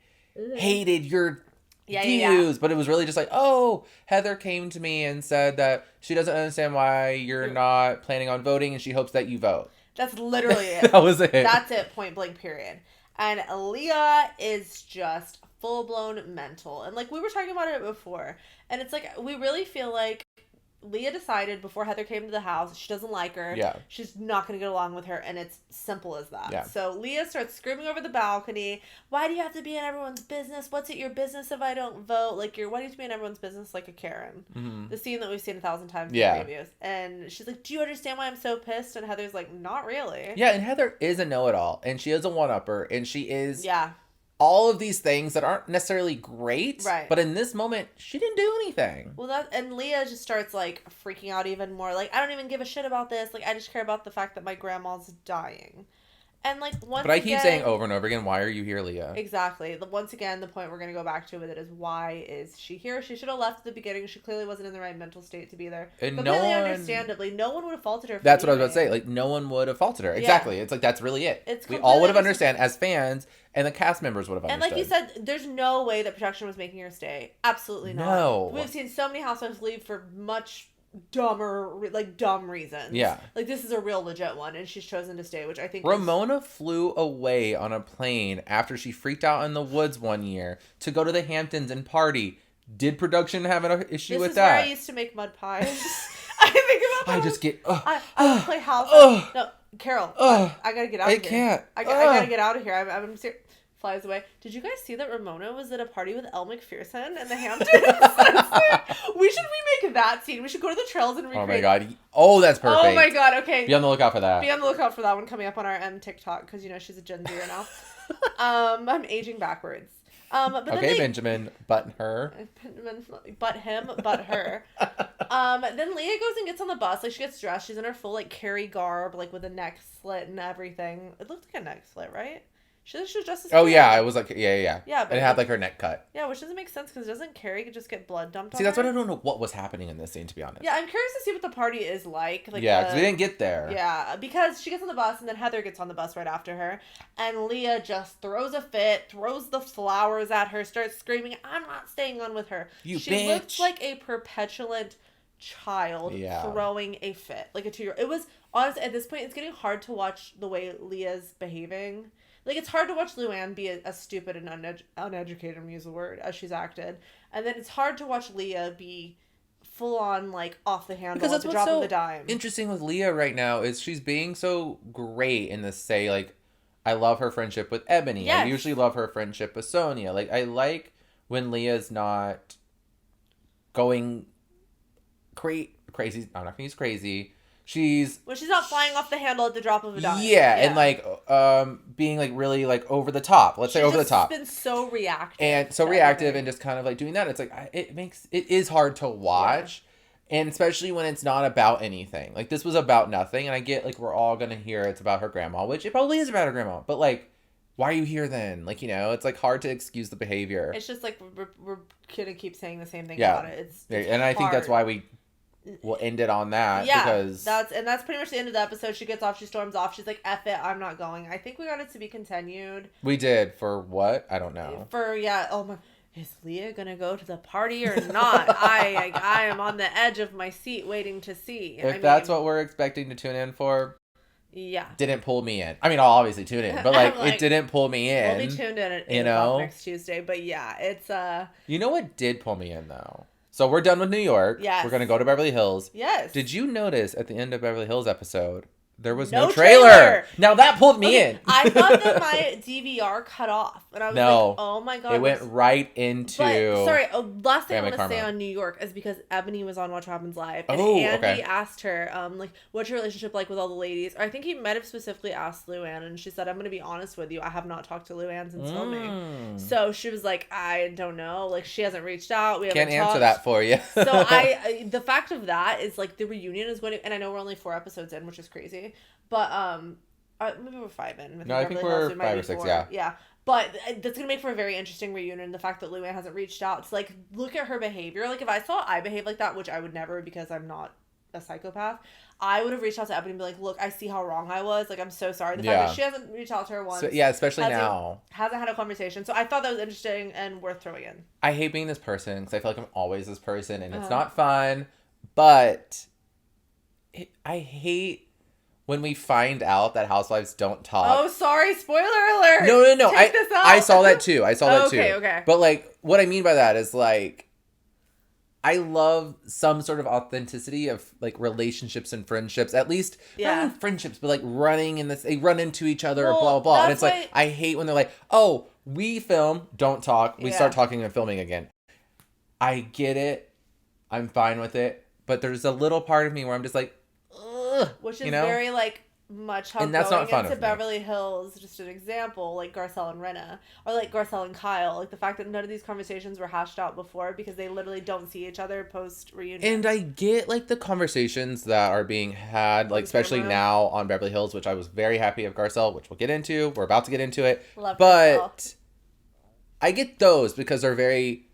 hated your views. But it was really just like, oh, Heather came to me and said that she doesn't understand why you're not planning on voting and she hopes that you vote. That's literally it. That was it. That's it, point blank, period. And Leah is just full-blown mental. And, like, we were talking about it before. And it's like, we really feel like Leah decided before Heather came to the house, she doesn't like her. Yeah. She's not going to get along with her. And it's simple as that. Yeah. So Leah starts screaming over the balcony. Why do you have to be in everyone's business? What's it your business if I don't vote? Like, why do you have to be in everyone's business like a Karen? Mm-hmm. The scene that we've seen 1,000 times in previews. And she's like, do you understand why I'm so pissed? And Heather's like, not really. Yeah, and Heather is a know-it-all. And she is a one-upper. And she is... Yeah. all of these things that aren't necessarily great, right? But in this moment, she didn't do anything. Well, and Leah just starts like freaking out even more. Like, I don't even give a shit about this. Like, I just care about the fact that my grandma's dying. And like once, but I keep saying over and over again, why are you here, Leah? Exactly. Once again, the point we're gonna go back to with it is why is she here? She should have left at the beginning. She clearly wasn't in the right mental state to be there. And completely understandably, no one would have faulted her. That's what I was about to say. Like, no one would have faulted her. Exactly. It's like that's really it. We all would have understand as fans, and the cast members would have understood. And like you said, there's no way that production was making her stay. Absolutely not. No. We've seen so many housewives leave for much dumber, like dumb reasons. Yeah. Like this is a real legit one, and she's chosen to stay, which I think Ramona flew away on a plane after she freaked out in the woods one year to go to the Hamptons and party. Did production have an issue with that? This is where I used to make mud pies. I think about I just get... I would play house. No, Carol, I gotta get out of here. I can't. I gotta get out of here. I'm serious. Flies away. Did you guys see that Ramona was at a party with Elle McPherson in the Hamptons? We should remake that scene. We should go to the trails and recreate. Oh my god. Oh, that's perfect. Oh my god. Okay. Be on the lookout for that. Be on the lookout for that one coming up on our TikTok because she's a Gen Zer now. I'm aging backwards. But okay, Benjamin, but her. But him, but her. Then Leah goes and gets on the bus. Like she gets dressed. She's in her full like Carrie garb, like with a neck slit and everything. It looked like a neck slit, right? She was just as yeah, it was like yeah. Yeah, but and it had like her neck cut. Yeah, which doesn't make sense because doesn't Carrie just get blood dumped on See, that's her? what I don't know what was happening in this scene, to be honest. Yeah, I'm curious to see what the party is like. Yeah, because we didn't get there. Yeah, because she gets on the bus and then Heather gets on the bus right after her, and Leah just throws a fit, throws the flowers at her, starts screaming, "I'm not staying on with her." She looks like a perpetulant child throwing a fit, like a 2-year-old. It was honestly at this point, it's getting hard to watch the way Leah's behaving. Like, it's hard to watch Luann be as stupid and uneducated, I'm use the word, as she's acted. And then it's hard to watch Leah be full-on, like, off the handle at the drop of the dime. Interesting with Leah right now is she's being so great in this, say, like, I love her friendship with Eboni. Yes. I usually love her friendship with Sonja. Like, I like when Leah's not going crazy. I'm not going to use crazy. When she's not flying off the handle at the drop of a dime. Yeah, and like being like really like over the top. Let's say over the top. She's been so reactive. And just kind of like doing that. It's like it is hard to watch. Yeah. And especially when it's not about anything. Like this was about nothing, and I get like we're all gonna hear it's about her grandma, which it probably is about her grandma. But like, why are you here then? Like, it's like hard to excuse the behavior. It's just like we're gonna keep saying the same thing about it. It's and I think that's why we'll end it on that. Yeah, because that's pretty much the end of the episode. She gets off, she storms off. She's like, "F it, I'm not going." I think we got it to be continued. We did for what? I don't know. Oh my, is Leah gonna go to the party or not? I am on the edge of my seat waiting to see. If that's what we're expecting to tune in for. Yeah. Didn't pull me in. I mean, I'll obviously tune in, but like it didn't pull me in. We'll be tuned in at 8 o'clock next Tuesday, but yeah, it's You know what did pull me in though? So we're done with New York. Yes. We're going to go to Beverly Hills. Yes. Did you notice at the end of Beverly Hills episode, There was no trailer. Now that pulled me in. I thought that my DVR cut off, and I was like, "Oh my god!" It went right into. But sorry, last thing I want to Karma. say on New York is because Eboni was on Watch What Happens Live, and Andy asked her, like, "What's your relationship like with all the ladies?" Or I think he might have specifically asked Luann, and she said, "I'm going to be honest with you. I have not talked to Luann since filming." So she was like, "I don't know. Like, she hasn't reached out. We haven't Can't answer that for you." So the fact of that is like the reunion is going to, and I know we're only 4 episodes in, which is crazy. But maybe we're 5 in. I think we're 5 or 6. Yeah. Yeah. But that's gonna make for a very interesting reunion. The fact that Luann hasn't reached out to like look at her behavior. Like if I behave like that, which I would never because I'm not a psychopath, I would have reached out to Ebony and be like, "Look, I see how wrong I was. Like I'm so sorry." The fact that she hasn't reached out to her once. So, yeah, especially now. Hasn't had a conversation. So I thought that was interesting and worth throwing in. I hate being this person because I feel like I'm always this person and it's not fun. But I hate when we find out that housewives don't talk. Oh, sorry. Spoiler alert. No. Take this out. I saw that too. Okay. But like, what I mean by that is like, I love some sort of authenticity of like relationships and friendships. At least not even friendships, but like running in this, they run into each other, or blah, blah, blah. And it's like, I hate when they're like, oh, we film, don't talk. We start talking and filming again. I get it. I'm fine with it. But there's a little part of me where I'm just like, ugh. Which is very like much how and that's going not fun into Beverly Hills, just an example, like Garcelle and Rinna, or like Garcelle and Kyle, like the fact that none of these conversations were hashed out before because they literally don't see each other post reunion. And I get like the conversations that are being had, like especially now on Beverly Hills, which I was very happy of Garcelle, which we'll get into. We're about to get into it. Love but Garcelle. I get those because they're very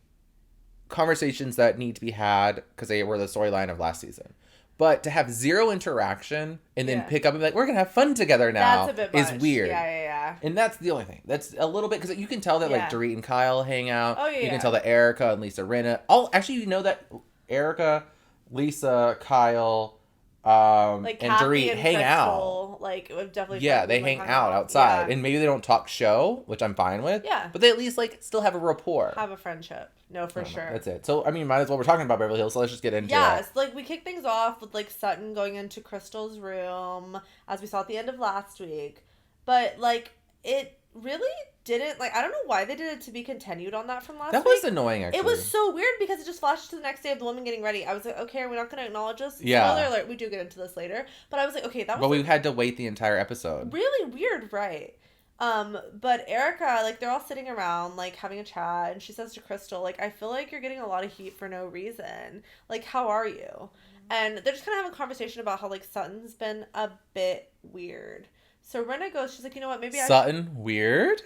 conversations that need to be had because they were the storyline of last season. But to have zero interaction and then pick up and be like, we're going to have fun together now that's a bit much. is weird. Yeah. And that's the only thing. That's a little bit, because you can tell that like Dorit and Kyle hang out. Oh, yeah. You can tell that Erica and Lisa Rinna. Actually, you know that Erica, Lisa, Kyle, like and Dorit hang out. Like, we've definitely they hang out outside. And maybe they don't talk show, which I'm fine with. Yeah. But they at least like still have a rapport. Have a friendship. No, for sure. That's it. So, I mean, might as well. We're talking about Beverly Hills, so let's just get into it. Yes, like, we kick things off with, like, Sutton going into Crystal's room, as we saw at the end of last week. But, like, it really didn't, like, I don't know why they did it to be continued on that from last week. That was annoying, actually. It was so weird because it just flashed to the next day of the woman getting ready. I was like, okay, are we not going to acknowledge this? Yeah. Spoiler alert, we do get into this later. But I was like, okay, that was But we had to wait the entire episode. Really weird, right? But Erica, like, they're all sitting around, like, having a chat, and she says to Crystal, like, I feel like you're getting a lot of heat for no reason. Like, how are you? And they're just kind of having a conversation about how, like, Sutton's been a bit weird. So Rinna goes, she's like, you know what, maybe Sutton weird?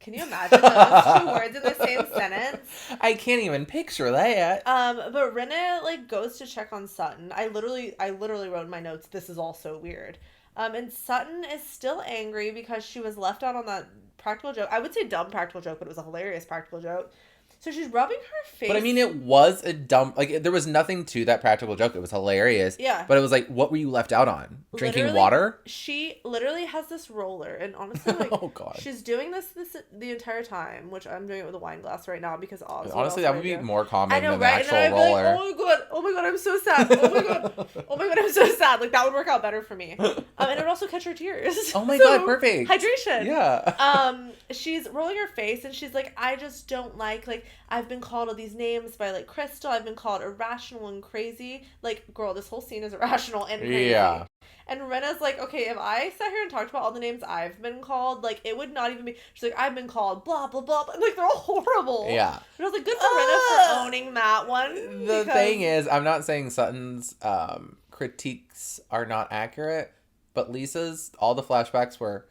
Can you imagine those 2 words in the same sentence? I can't even picture that. But Rinna, like, goes to check on Sutton. I literally wrote in my notes, this is all so weird. And Sutton is still angry because she was left out on that practical joke. I would say dumb practical joke, but it was a hilarious practical joke. So she's rubbing her face. But I mean, it was a dumb, like, there was nothing to that practical joke. It was hilarious. Yeah. But it was like, what were you left out on? Drinking Literally, water? She literally has this roller, and honestly, like, oh, God. She's doing this the entire time, which I'm doing it with a wine glass right now because honestly, that would be more common than the right? actual roller. Like, oh my god, I'm so sad. Oh my god, I'm so sad. Like, that would work out better for me. And it would also catch her tears. Oh my god, perfect. Hydration. Yeah. She's rolling her face, and she's like, I just don't like, I've been called all these names by, like, Crystal. I've been called irrational and crazy. Like, girl, this whole scene is irrational and crazy. Yeah. And Renna's like, okay, if I sat here and talked about all the names I've been called, like, it would not even be... She's like, I've been called blah, blah, blah. And, like, they're all horrible. Yeah. And I was like, good for Rinna for owning that one. The thing is, I'm not saying Sutton's critiques are not accurate, but Lisa's, all the flashbacks were...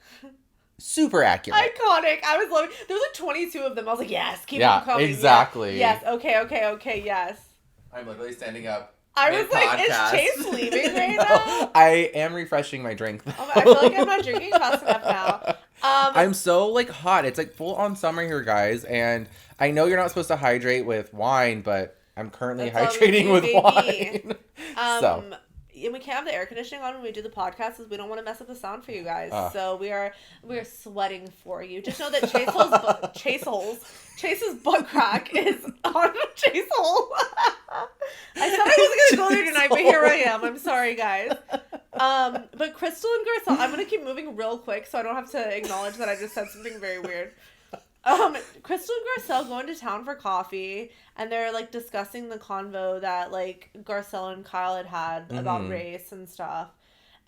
super accurate. Iconic. I was loving... There was like 22 of them. I was like, yes, keep them coming. Exactly. Yeah. Yes, okay, yes. I'm literally standing up. I was like, is Chase leaving right now? I am refreshing my drink, though. I feel like I'm not drinking fast enough now. I'm so, like, hot. It's, like, full on summer here, guys. And I know you're not supposed to hydrate with wine, but I'm currently hydrating with wine. And we can't have the air conditioning on when we do the podcast because we don't want to mess up the sound for you guys. So we are sweating for you. Just know that Chase's butt crack is on Chase hole. I said I wasn't gonna go there tonight, but here I am. I'm sorry, guys. But Crystal and Garcelle, I'm gonna keep moving real quick so I don't have to acknowledge that I just said something very weird. Crystal and Garcelle go into town for coffee, and they're like discussing the convo that like Garcelle and Kyle had about race and stuff.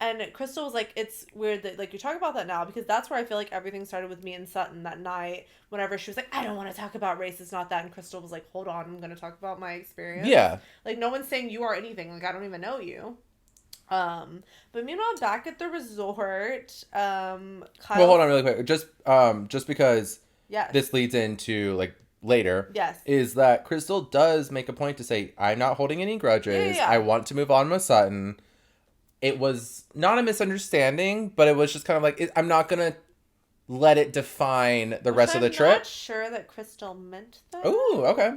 And Crystal was like, it's weird that like you talk about that now, because that's where I feel like everything started with me and Sutton that night. Whenever she was like, I don't want to talk about race, it's not that. And Crystal was like, hold on, I'm gonna talk about my experience. Yeah. Like, no one's saying you are anything. Like, I don't even know you. But meanwhile, back at the resort, Kyle... Well, hold on really quick. Just because yes. this leads into, like, later. Yes. Is that Crystal does make a point to say, I'm not holding any grudges. Yeah. I want to move on with Sutton. It was not a misunderstanding, but it was just kind of like, I'm not going to let it define the rest of the trip. I'm not sure that Crystal meant that. Oh, okay.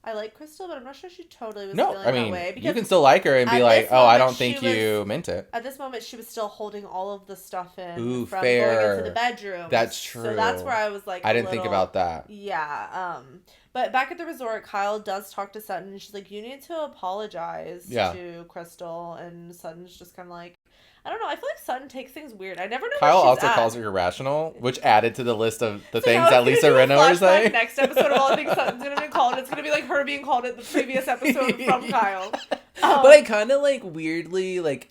I like Crystal, but I'm not sure she totally was feeling that way. You can still like her and be like, oh, I don't think you meant it. At this moment, she was still holding all of the stuff in from fair. going into the bedroom. That's true. So that's where I was like, I didn't think about that. Yeah. But back at the resort, Kyle does talk to Sutton, and she's like, you need to apologize to Crystal. And Sutton's just kind of like, I don't know. I feel like Sutton takes things weird. I never know. Kyle where she's also at. calls her irrational, which added to the list of the things that Lisa Rinna was saying. Next episode of all I think Sutton's gonna be called. It's gonna be like her being called at the previous episode from Kyle. But I kind of like weirdly like.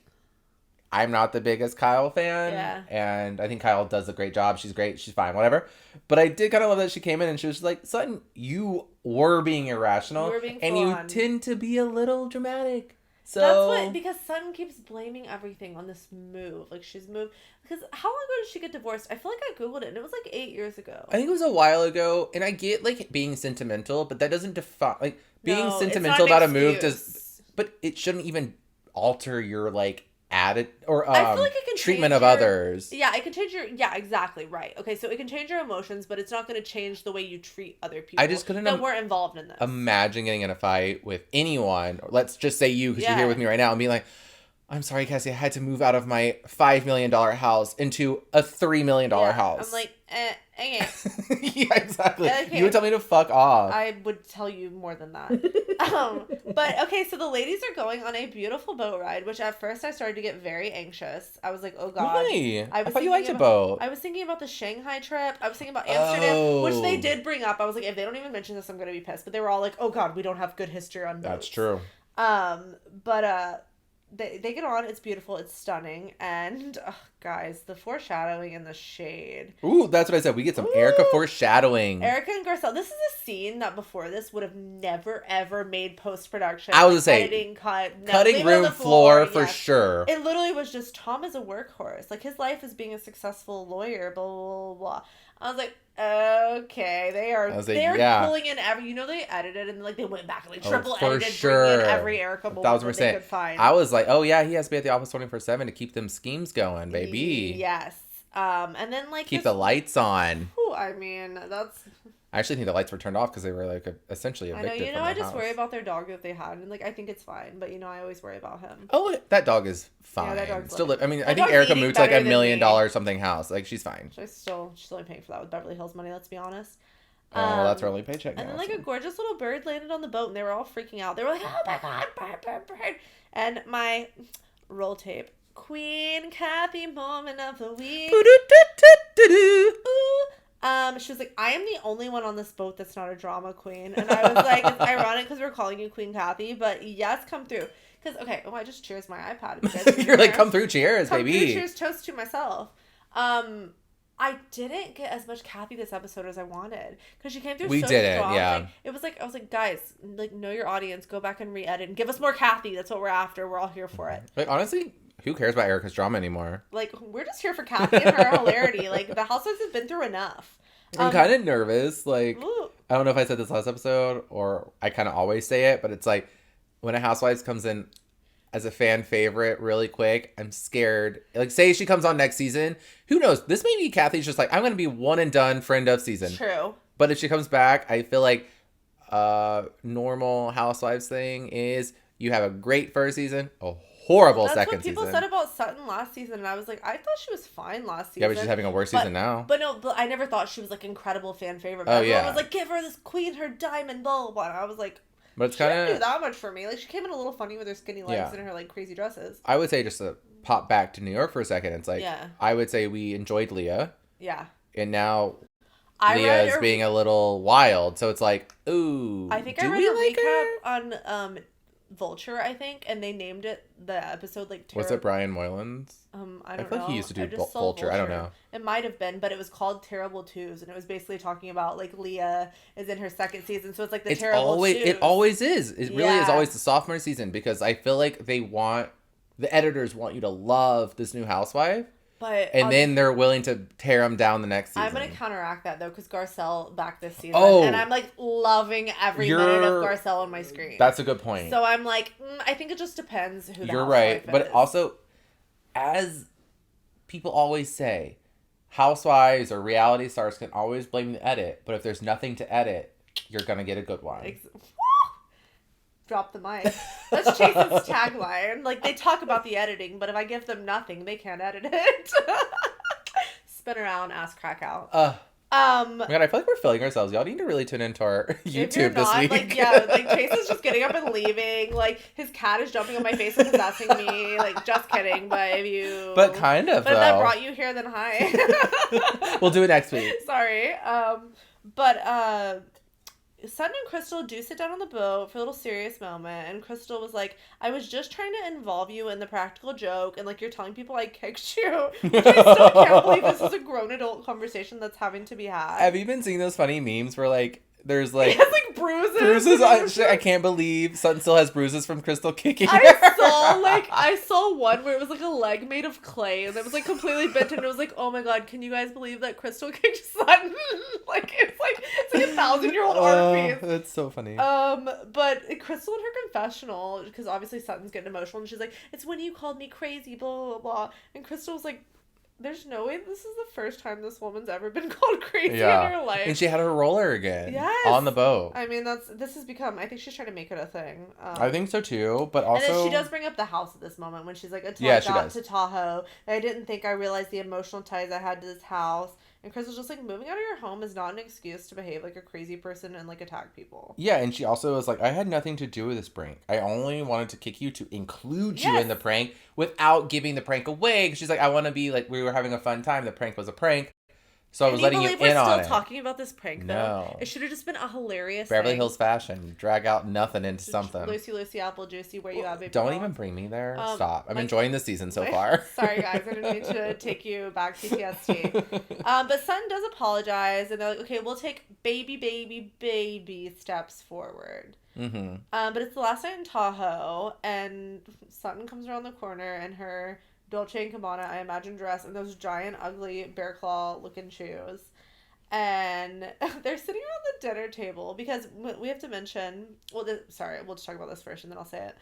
I'm not the biggest Kyle fan, and I think Kyle does a great job. She's great. She's fine. Whatever. But I did kind of love that she came in and she was like, Sutton, you were being irrational, and you tend to be a little dramatic. So that's because Sutton keeps blaming everything on this move. Like, she's moved. Because how long ago did she get divorced? I feel like I Googled it, and it was like 8 years ago. I think it was a while ago, and I get, like, being sentimental, but that doesn't define, like, being sentimental about a move does, but it shouldn't even alter your, like, added or I feel like it can treatment of others. Yeah, it can change your exactly right. Okay, so it can change your emotions, but it's not going to change the way you treat other people. I just couldn't that weren't involved in this. Imagine getting in a fight with anyone, or let's just say you, because you're here with me right now, and being like, I'm sorry, Cassie, I had to move out of my $5 million house into a $3 million house. I'm like, yeah, exactly. Okay. You would tell me to fuck off. I would tell you more than that. But okay, so the ladies are going on a beautiful boat ride, which at first I started to get very anxious. I was like, oh God. Why? I thought you liked a boat. I was thinking about the Shanghai trip. I was thinking about Amsterdam, which they did bring up. I was like, if they don't even mention this, I'm going to be pissed. But they were all like, oh God, we don't have good history on boats. That's true. They get on. It's beautiful. It's stunning. And guys, the foreshadowing in the shade. Ooh, that's what I said. We get some Erica foreshadowing. Erica and Garcelle. This is a scene that before this would have never ever made post production. I was gonna say editing, cutting room floor for sure. It literally was just Tom is a workhorse. Like, his life is being a successful lawyer. Blah blah blah. Blah. I was like, okay, they are pulling in every. You know, they edited and like they went back and like triple edited, bringing in every Erica moment that they could find. I was like, oh yeah, he has to be at the office 24/7 to keep them schemes going, baby. Yes. And then like keep the lights on. Ooh, I mean, that's. I actually think the lights were turned off because they were like essentially evicted. I know, you know, I just worry about their dog that they had, and like I think it's fine, but you know, I always worry about him. Oh, that dog is fine. Yeah, that dog's still. I mean, I think Erica moved to like $1 million something house. Like, she's fine. She's only paying for that with Beverly Hills money. Let's be honest. Oh, that's her only paycheck. And then like a gorgeous little bird landed on the boat, and they were all freaking out. They were like, "Oh my God, bird!" And my roll tape. Queen Kathy moment of the week. She was like, I am the only one on this boat that's not a drama queen. And I was like, it's ironic because we're calling you Queen Kathy, but yes, come through. Because, okay, I just cheers my iPad. You're like, come through, cheers, come baby. Through, cheers, toast to myself. I didn't get as much Kathy this episode as I wanted. Because she came through so strong. Yeah. Like, it was like, I was like, guys, like, know your audience. Go back and re-edit and give us more Kathy. That's what we're after. We're all here for it. Like, honestly, who cares about Erica's drama anymore? Like, we're just here for Kathy and her hilarity. Like, the Housewives have been through enough. I'm kind of nervous. Like, I don't know if I said this last episode or I kind of always say it, but it's like when a Housewives comes in as a fan favorite really quick, I'm scared. Like, say she comes on next season, who knows? This may be Kathy's just like, I'm going to be one and done friend of season. True. But if she comes back, I feel like normal Housewives thing is you have a great first season, a horrible second season. That's what people said about Sutton last season, and I was like, I thought she was fine last season. Yeah, but she's having a worse season now. But I never thought she was like incredible fan favorite. Oh, yeah. Everyone was like, give her this queen her diamond, blah, blah, blah. And I was like, But it's She didn't do kind of... that much for me. Like, she came in a little funny with her skinny legs and her, like, crazy dresses. I would say, just to pop back to New York for a second, it's like, I would say we enjoyed Leah. Yeah. And now Leah is being a little wild. So it's like, ooh, I think I read a recap on Vulture, I think, and they named it the episode like Was it Brian Moylan's? I don't feel know. like he used to do Vulture. I don't know. It might have been, but it was called Terrible Twos, and it was basically talking about like Leah is in her second season, so it's like Terrible Twos. It always is. It really is always the sophomore season, because I feel like the editors want you to love this new housewife. And then they're willing to tear them down the next season. I'm going to counteract that, though, because Garcelle back this season. And I'm, like, loving every minute of Garcelle on my screen. That's a good point. So I'm like, I think it just depends who the You're housewife right. But is. also, as people always say, housewives or reality stars can always blame the edit. But if there's nothing to edit, you're going to get a good one. Drop the mic. That's Chase's tagline. Like, they talk about the editing, but if I give them nothing, they can't edit it. Spin around, ass crack out. God, I feel like we're filling ourselves. Y'all need to really tune into our YouTube this week. Like Chase is just getting up and leaving. Like, his cat is jumping on my face and possessing me. Like, just kidding, but if you... But kind of, But if that brought you here, then hi. We'll do it next week. Sorry. Sutton and Crystal do sit down on the boat for a little serious moment, and Crystal was like, I was just trying to involve you in the practical joke, and like, you're telling people I kicked you, which I still can't believe this is a grown adult conversation that's having to be had. Have you been seeing those funny memes where like there's like... He has like bruises. I can't believe Sutton still has bruises from Crystal kicking her. I saw one where it was like a leg made of clay, and it was like completely bent, and it was like, oh my god, can you guys believe that Crystal kicked Sutton? It's like a 1,000-year-old art piece. That's so funny. But Crystal in her confessional, because obviously Sutton's getting emotional, and she's like, it's when you called me crazy, blah, blah, blah. And Crystal was like, there's no way this is the first time this woman's ever been called crazy in her life. And she had her roller again. Yes. On the boat. I mean, this has become, I think she's trying to make it a thing. I think so too, but also... And then she does bring up the house at this moment when she's like, until I got to Tahoe, I didn't think I realized the emotional ties I had to this house. And Crystal's just like, moving out of your home is not an excuse to behave like a crazy person and like attack people. Yeah, and she also was like, I had nothing to do with this prank. I only wanted to kick you to include you in the prank without giving the prank away. Because she's like, I want to be like, we were having a fun time. The prank was a prank. So I was letting you in on it. We're still talking about this prank, though. No. It should have just been a hilarious Beverly thing. Hills fashion. Drag out nothing into something. Lucy, apple juicy, where you at, baby? Don't even bring me there. Stop. I'm enjoying the season so far. Sorry, guys. I didn't mean to take you back PTSD. But Sutton does apologize, and they're like, okay, we'll take baby steps forward. Mm-hmm. But it's the last night in Tahoe, and Sutton comes around the corner in her Dolce & Gabbana, I imagine, dress, and those giant, ugly, bear claw looking shoes. And they're sitting around the dinner table because we have to mention, we'll just talk about this first and then I'll say it.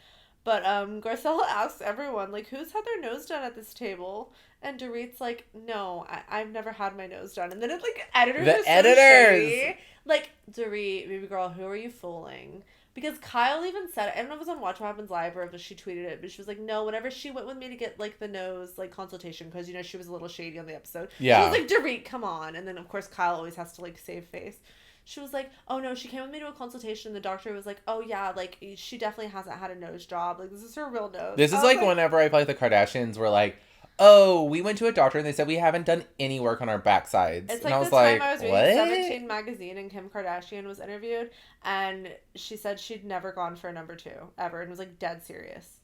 But Garcelle asks everyone, like, who's had their nose done at this table? And Dorit's like, no, I've never had my nose done. And then it's like, editors are so shady. Like, Dorit, baby girl, who are you fooling? Because Kyle even said, I don't know if it was on Watch What Happens Live or if she tweeted it, but she was like, no, whenever she went with me to get, like, the nose, like, consultation, because, you know, she was a little shady on the episode. Yeah. She was like, Dorit, come on. And then, of course, Kyle always has to, like, save face. She was like, oh, no, she came with me to a consultation, and the doctor was like, oh, yeah, like, she definitely hasn't had a nose job. Like, this is her real nose. This is, like, whenever I feel like the Kardashians were like, oh, we went to a doctor and they said we haven't done any work on our backsides. It's and like I was the like, time I was reading 17 magazine and Kim Kardashian was interviewed, and she said she'd never gone for a number 2 ever, and was like dead serious.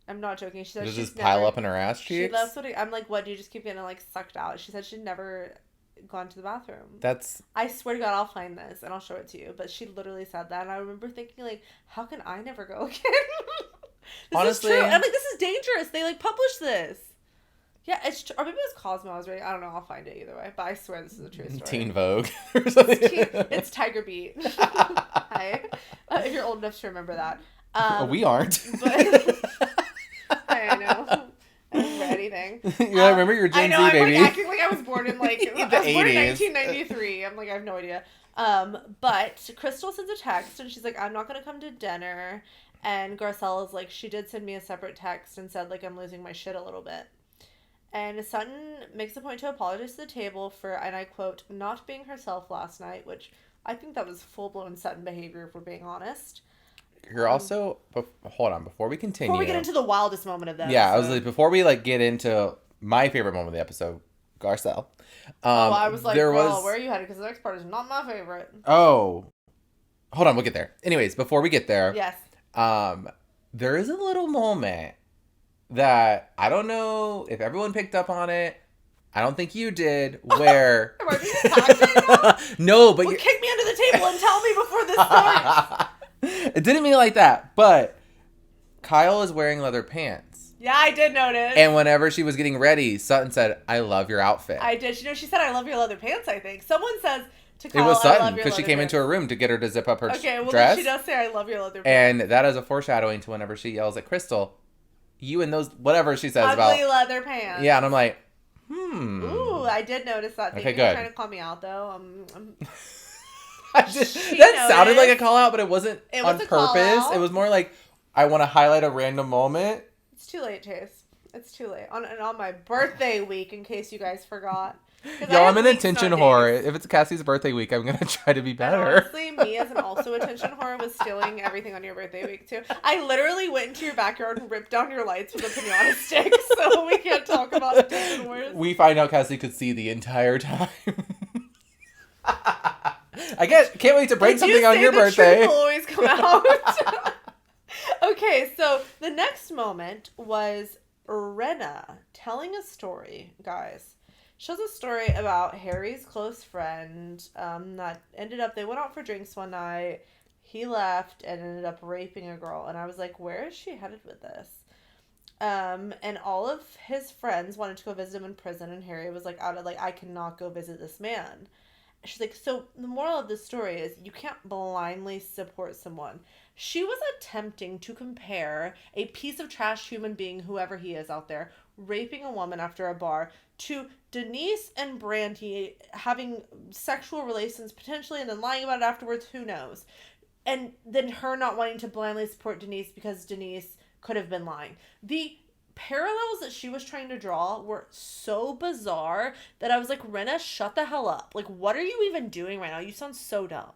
I'm not joking. She said does she's this pile up in her ass cheeks? That's what I'm like. What, do you just keep getting like sucked out? She said she'd never gone to the bathroom. I swear to God, I'll find this and I'll show it to you. But she literally said that, and I remember thinking like, how can I never go again? Honestly, is true. I'm like, this is dangerous. They like published this. Yeah, it's or maybe it was Cosmo I was reading. I don't know. I'll find it either way. But I swear this is a true story. Teen Vogue or something. It's Tiger Beat. Hi. If you're old enough to remember that. We aren't. But I know. I don't remember anything. Yeah, remember your Gen Z, baby. I'm like acting like I was born in like the 80s. Born in 1993. I'm like, I have no idea. But Crystal sends a text and she's like, I'm not gonna come to dinner. And Garcelle is like, she did send me a separate text and said like, I'm losing my shit a little bit. And Sutton makes a point to apologize to the table for, and I quote, not being herself last night, which I think that was full-blown Sutton behavior, if we're being honest. You're also... hold on. Before we continue... Before we get into the wildest moment of the yeah, episode. I was like, before we, like, get into my favorite moment of the episode, Garcelle. I was like, well, where are you headed? Because the next part is not my favorite. Oh. Hold on, we'll get there. Anyways, before we get there... Yes. There is a little moment that I don't know if everyone picked up on it. I don't think you did. Where? Am I being attacked? No, but well, kick me under the table and tell me before this starts. It didn't mean it like that, but Kyle is wearing leather pants. Yeah, I did notice. And whenever she was getting ready, Sutton said, "I love your outfit." I did. You know, she said, "I love your leather pants." I think someone says to Kyle, it was Sutton because she came into her room to get her to zip up her okay, well, dress. Then she does say, "I love your leather pants," and that is a foreshadowing to whenever she yells at Crystal, "You and those whatever she says ugly about leather pants." Yeah, and I'm like, Ooh, I did notice that. Okay, good. You're trying to call me out though. That sounded like a call out, but it wasn't on purpose. It was more like I want to highlight a random moment. It's too late, Chase. It's too late. On my birthday week, in case you guys forgot. Yo, I'm an attention whore. If it's Cassie's birthday week, I'm gonna try to be better. And honestly, me as an also attention whore was stealing everything on your birthday week too. I literally went into your backyard and ripped down your lights with a pinata stick, so we can't talk about attention whores. We find out Cassie could see the entire time. I can't wait to break something on your birthday. The truth will always come out. Okay, so the next moment was Renna telling a story, guys. She tells a story about Harry's close friend that ended up, they went out for drinks one night, he left and ended up raping a girl, and I was like, where is she headed with this? And all of his friends wanted to go visit him in prison, and Harry was like, I cannot go visit this man. She's like, so the moral of the story is you can't blindly support someone. She was attempting to compare a piece of trash human being, whoever he is out there, raping a woman after a bar, to Denise and Brandy having sexual relations potentially and then lying about it afterwards, who knows. And then her not wanting to blindly support Denise because Denise could have been lying. The parallels that she was trying to draw were so bizarre that I was like, Renna, shut the hell up. Like, what are you even doing right now? You sound so dumb.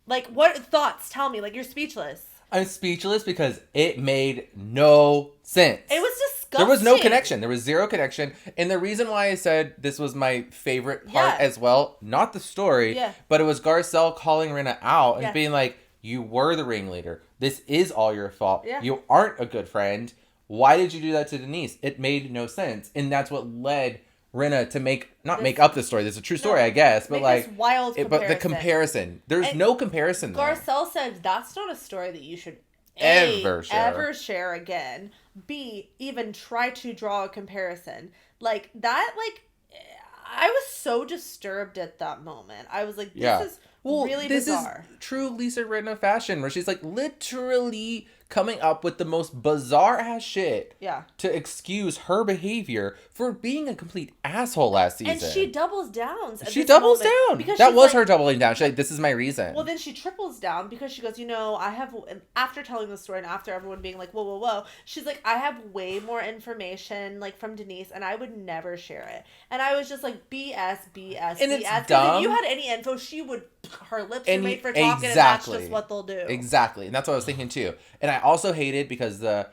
Like, what thoughts? Tell me. Like, you're speechless. I'm speechless because it made no sense. It was disgusting. There was no connection. There was zero connection. And the reason why I said this was my favorite part as well, not the story, but it was Garcelle calling Renna out and being like, you were the ringleader. This is all your fault. Yeah. You aren't a good friend. Why did you do that to Denise? It made no sense. And that's what led Renna to make up the story. This is a true story, I guess. But like, this wild comparison. But the comparison. There's no comparison there. Garcelle said that's not a story that you should ever share again. B, even try to draw a comparison. Like, that, like, I was so disturbed at that moment. I was like, this is really bizarre. This is true Lisa Renna fashion, where she's like literally coming up with the most bizarre ass shit to excuse her behavior for being a complete asshole last season. And she doubles down. She doubles down. Because that was her doubling down. She's like, this is my reason. Well, then she triples down because she goes, you know, I have, after telling the story and after everyone being like, whoa, she's like, I have way more information, like, from Denise, and I would never share it. And I was just like, BS. And it's dumb. If you had any info, she would, her lips are made for talking, and that's just what they'll do. Exactly. And that's what I was thinking too. And I also hated because their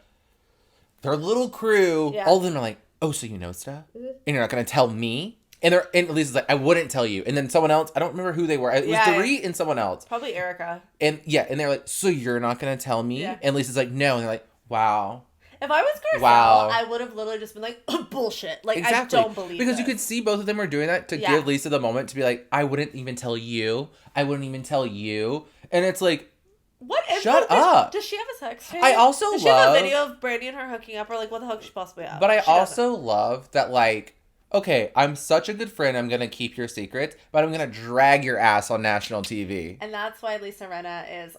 little crew, all of them are like, oh, so you know stuff? And you're not going to tell me? And Lisa's like, I wouldn't tell you. And then someone else, I don't remember who they were. It was Dorit and someone else. Probably Erica. And and they're like, so you're not going to tell me? Yeah. And Lisa's like, no. And they're like, wow. If I was Garcelle, I would have literally just been like, bullshit. Like, exactly. I don't believe because this. You could see both of them were doing that to give Lisa the moment to be like, I wouldn't even tell you. I wouldn't even tell you. And it's like, shut up. Does she have a sex tape? I also Does she have a video of Brandy and her hooking up, or like, what the hell could she possibly have? But I also love that, like, okay, I'm such a good friend, I'm gonna keep your secrets, but I'm gonna drag your ass on national TV. And that's why Lisa Renna is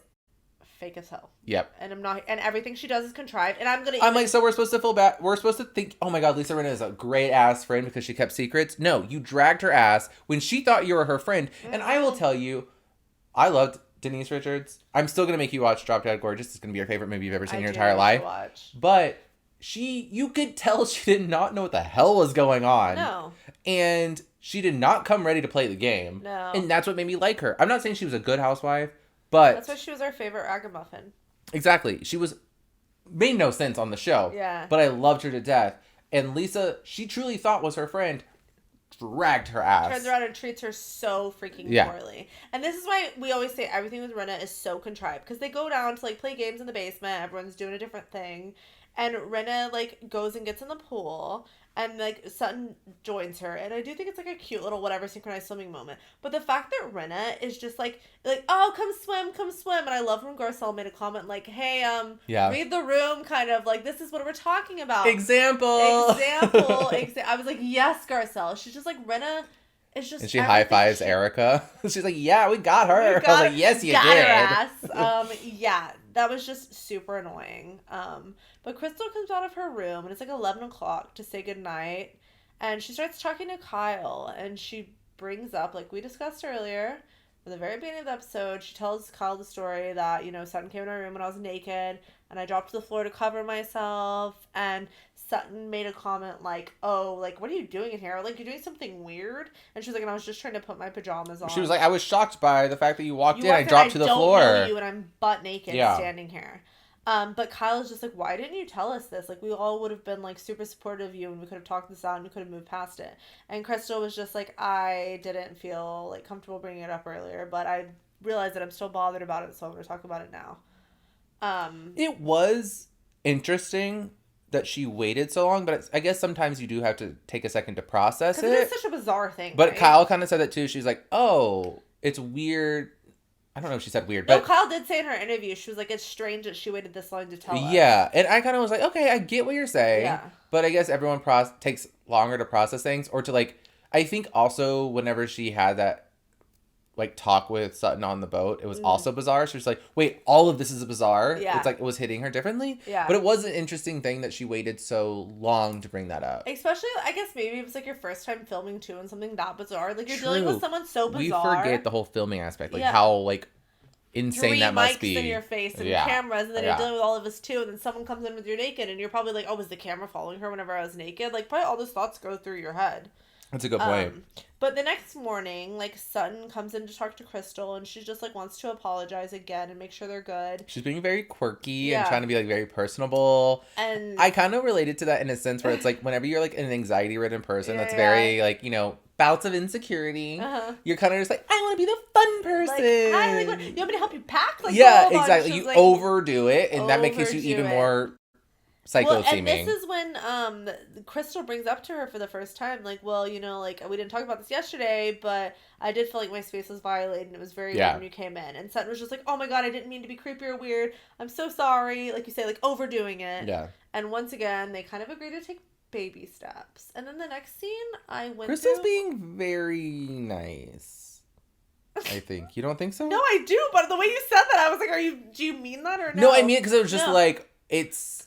fake as hell. Yep. And everything she does is contrived, and I'm like, so we're supposed to feel bad, we're supposed to think, oh my god, Lisa Renna is a great ass friend because she kept secrets? No, you dragged her ass when she thought you were her friend, and I will tell you, I loved Denise Richards. I'm still going to make you watch Drop Dead Gorgeous. It's going to be your favorite movie you've ever seen in your entire life. But you could tell she did not know what the hell was going on. No. And she did not come ready to play the game. No. And that's what made me like her. I'm not saying she was a good housewife, but... That's why she was our favorite ragamuffin. Exactly. She made no sense on the show. Yeah. But I loved her to death. And Lisa, she truly thought was her friend, dragged her ass. Turns around and treats her so freaking poorly. And this is why we always say everything with Rinna is so contrived. Because they go down to, like, play games in the basement. Everyone's doing a different thing. And Rinna, like, goes and gets in the pool. And, like, Sutton joins her. And I do think it's, like, a cute little whatever synchronized swimming moment. But the fact that Rinna is just, like, oh, come swim, come swim. And I love when Garcelle made a comment, like, hey, read the room, kind of. Like, this is what we're talking about. Example. I was like, yes, Garcelle. She's just, like, Rinna is just... And she high-fives Erica. She's like, yeah, we got her. I was like, yes, you did. Her ass. Yeah, that was just super annoying. But Crystal comes out of her room, and it's like 11 o'clock to say goodnight. And she starts talking to Kyle, and she brings up, like we discussed earlier, from the very beginning of the episode, she tells Kyle the story that, you know, Sutton came in our room when I was naked, and I dropped to the floor to cover myself, and Sutton made a comment like, oh, like, what are you doing in here? Like, you're doing something weird? And she was like, and I was just trying to put my pajamas on. She was like, I was shocked by the fact that you walked in. I dropped to the floor. I don't know you, and I'm butt naked standing here. But Kyle's just like, why didn't you tell us this? Like, we all would have been, like, super supportive of you, and we could have talked this out, and we could have moved past it. And Crystal was just like, I didn't feel, like, comfortable bringing it up earlier, but I realized that I'm still bothered about it, so I'm going to talk about it now. It was interesting that she waited so long, but I guess sometimes you do have to take a second to process it. Because it is such a bizarre thing, But right? Kyle kind of said that too. She's like, oh, it's weird. I don't know if she said weird, but... No, Kyle did say in her interview, she was like, it's strange that she waited this long to tell us. Yeah, and I kind of was like, okay, I get what you're saying. Yeah. But I guess everyone takes longer to process things, or to, like... I think also whenever she had that, like, talk with Sutton on the boat, it was also bizarre. So she's like, wait, all of this is bizarre? Yeah. It's like it was hitting her differently? Yeah. But it was an interesting thing that she waited so long to bring that up. Especially, I guess maybe it was, like, your first time filming, too, and something that bizarre. Like, you're dealing with someone so bizarre. We forget the whole filming aspect. Like, how, like... insane that must be. 3 mics in your face and cameras, and then you're dealing with all of us too, and then someone comes in with you naked, and you're probably like, oh, was the camera following her whenever I was naked? Like, probably all those thoughts go through your head. That's a good point. But the next morning, like, Sutton comes in to talk to Crystal, and she just, like, wants to apologize again and make sure they're good. She's being very quirky and trying to be, like, very personable. And I kind of related to that in a sense where it's, like, whenever you're, like, an anxiety-ridden person that's very, like, you know, bouts of insecurity, you're kind of just like, I want to be the fun person. Like, you want me to help you pack? Like, exactly. You like, overdo it, and that makes you even more... psycho-seeming. And this is when Crystal brings up to her for the first time, like, well, you know, like, we didn't talk about this yesterday, but I did feel like my space was violated, and it was very weird when you came in. And Sutton was just like, oh my god, I didn't mean to be creepy or weird. I'm so sorry. Like you say, like, overdoing it. Yeah. And once again, they kind of agree to take baby steps. And then the next scene, Crystal's being very nice. I think. You don't think so? No, I do, but the way you said that, I was like, do you mean that or no? No, I mean it because it was just like, it's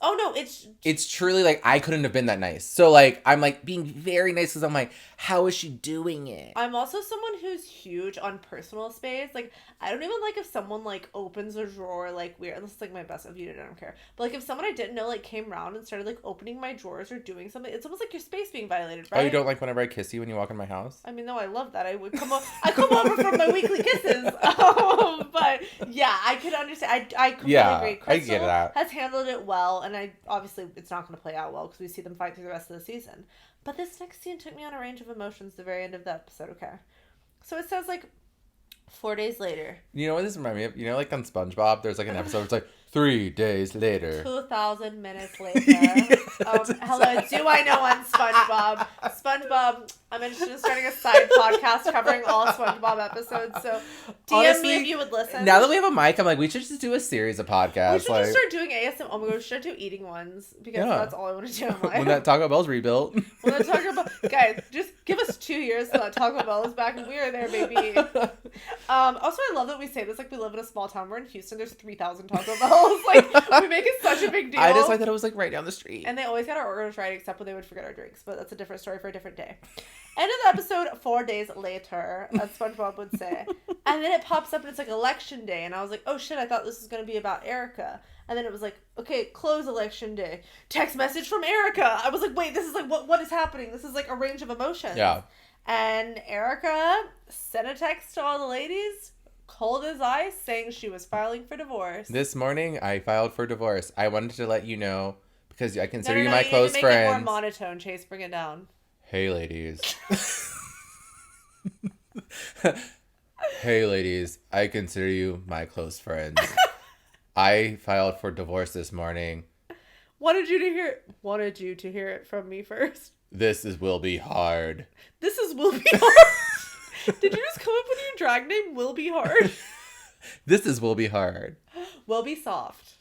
truly like I couldn't have been that nice. So like I'm like being very nice because I'm like, how is she doing it? I'm also someone who's huge on personal space. Like, I don't even like if someone like opens a drawer like weird. This is like my best if you did, I don't care. But like if someone I didn't know like came around and started like opening my drawers or doing something, it's almost like your space being violated, right? Oh, you don't like whenever I kiss you when you walk in my house? I mean, no, I love that. I come over from my weekly kisses. But yeah, I could understand. I completely agree. Crystal I get that. has handled it well, and I obviously it's not going to play out well because we see them fight through the rest of the season. But this next scene took me on a range of emotions the very end of the episode, okay? So it says, like, 4 days later. You know what this reminds me of? You know, like on SpongeBob, there's like an episode where it's like, 3 days later. 2,000 minutes later. Hello, do I know on SpongeBob? SpongeBob, I'm interested in starting a side podcast covering all SpongeBob episodes, so DM me if you would listen. Now that we have a mic, I'm like, we should just do a series of podcasts. We should just start doing ASM. Oh my god, we should do eating ones, because that's all I want to do in life. When that Taco Bell's rebuilt. When that Taco Bell... Guys, just give us 2 years till that Taco Bell is back, and we are there, baby. Also, I love that we say this like we live in a small town. We're in Houston. There's 3,000 Taco Bells. else. Like, we make it such a big deal. I just like that it was like right down the street. And they always got our orders right, except when they would forget our drinks. But that's a different story for a different day. End of the episode, 4 days later, as SpongeBob would say. And then it pops up and it's like election day. And I was like, oh shit, I thought this was going to be about Erica. And then it was like, okay, close election day. Text message from Erica. I was like, wait, this is like, what is happening? This is like a range of emotions. Yeah. And Erica sent a text to all the ladies, cold as ice, saying she was filing for divorce. This morning, I filed for divorce. I wanted to let you know because I consider no, you my close need to make friend. It more monotone, Chase. Bring it down. Hey, ladies. Hey, ladies. I consider you my close friends. I filed for divorce this morning. Wanted you to hear it from me first. This will be hard. This will be hard. Did you just come up with your drag name, Will Be Hard? This will be hard. Will Be Soft.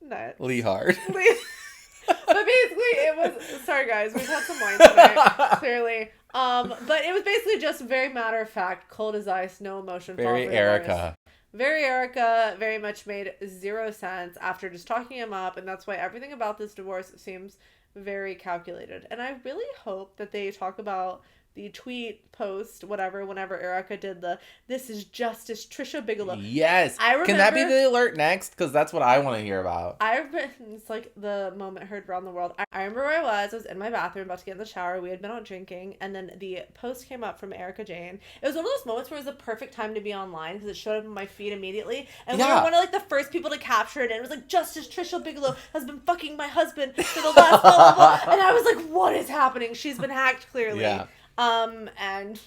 Nuts. Lee Hard. But basically, it was... Sorry, guys. We've had some wine tonight, clearly. But it was basically just very matter-of-fact, cold as ice, no emotion. Very Erica. Very Erica. Very much made 0 sense after just talking him up. And that's why everything about this divorce seems very calculated. And I really hope that they talk about the tweet, post, whatever, whenever Erica did the "This is Justice" Trisha Bigelow. Yes. I remember, can that be the alert next? Because that's what I want to hear about. It's like the moment heard around the world. I remember where I was in my bathroom about to get in the shower. We had been out drinking, and then the post came up from Erica Jane. It was one of those moments where it was the perfect time to be online because it showed up on my feed immediately. And we were one of like the first people to capture it. And it was like, "Justice Trisha Bigelow has been fucking my husband for the last blah, blah, blah." And I was like, what is happening? She's been hacked, clearly. Yeah. And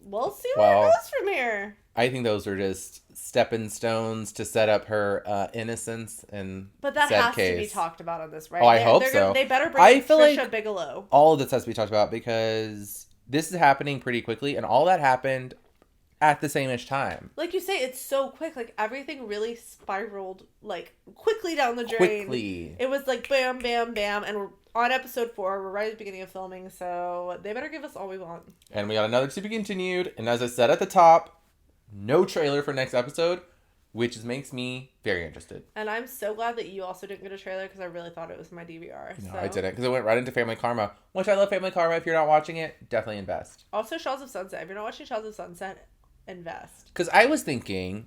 we'll see where it goes from here. I think those are just stepping stones to set up her innocence and But that sad has case. to be talked about on this, right? Oh, I hope so. They better bring in Trisha Bigelow. All of this has to be talked about because this is happening pretty quickly, and all that happened at the same-ish time. Like you say, it's so quick. Like, everything really spiraled, like, quickly down the drain. Quickly. It was like, bam, bam, bam, and we're on episode 4. We're right at the beginning of filming, so they better give us all we want. And we got another to be continued, and as I said at the top, no trailer for next episode, which makes me very interested. And I'm so glad that you also didn't get a trailer, because I really thought it was my DVR. No, I didn't, because it went right into Family Karma, which I love Family Karma. If you're not watching it, definitely invest. Also, Shells of Sunset. If you're not watching Shells of Sunset, invest. Because I was thinking,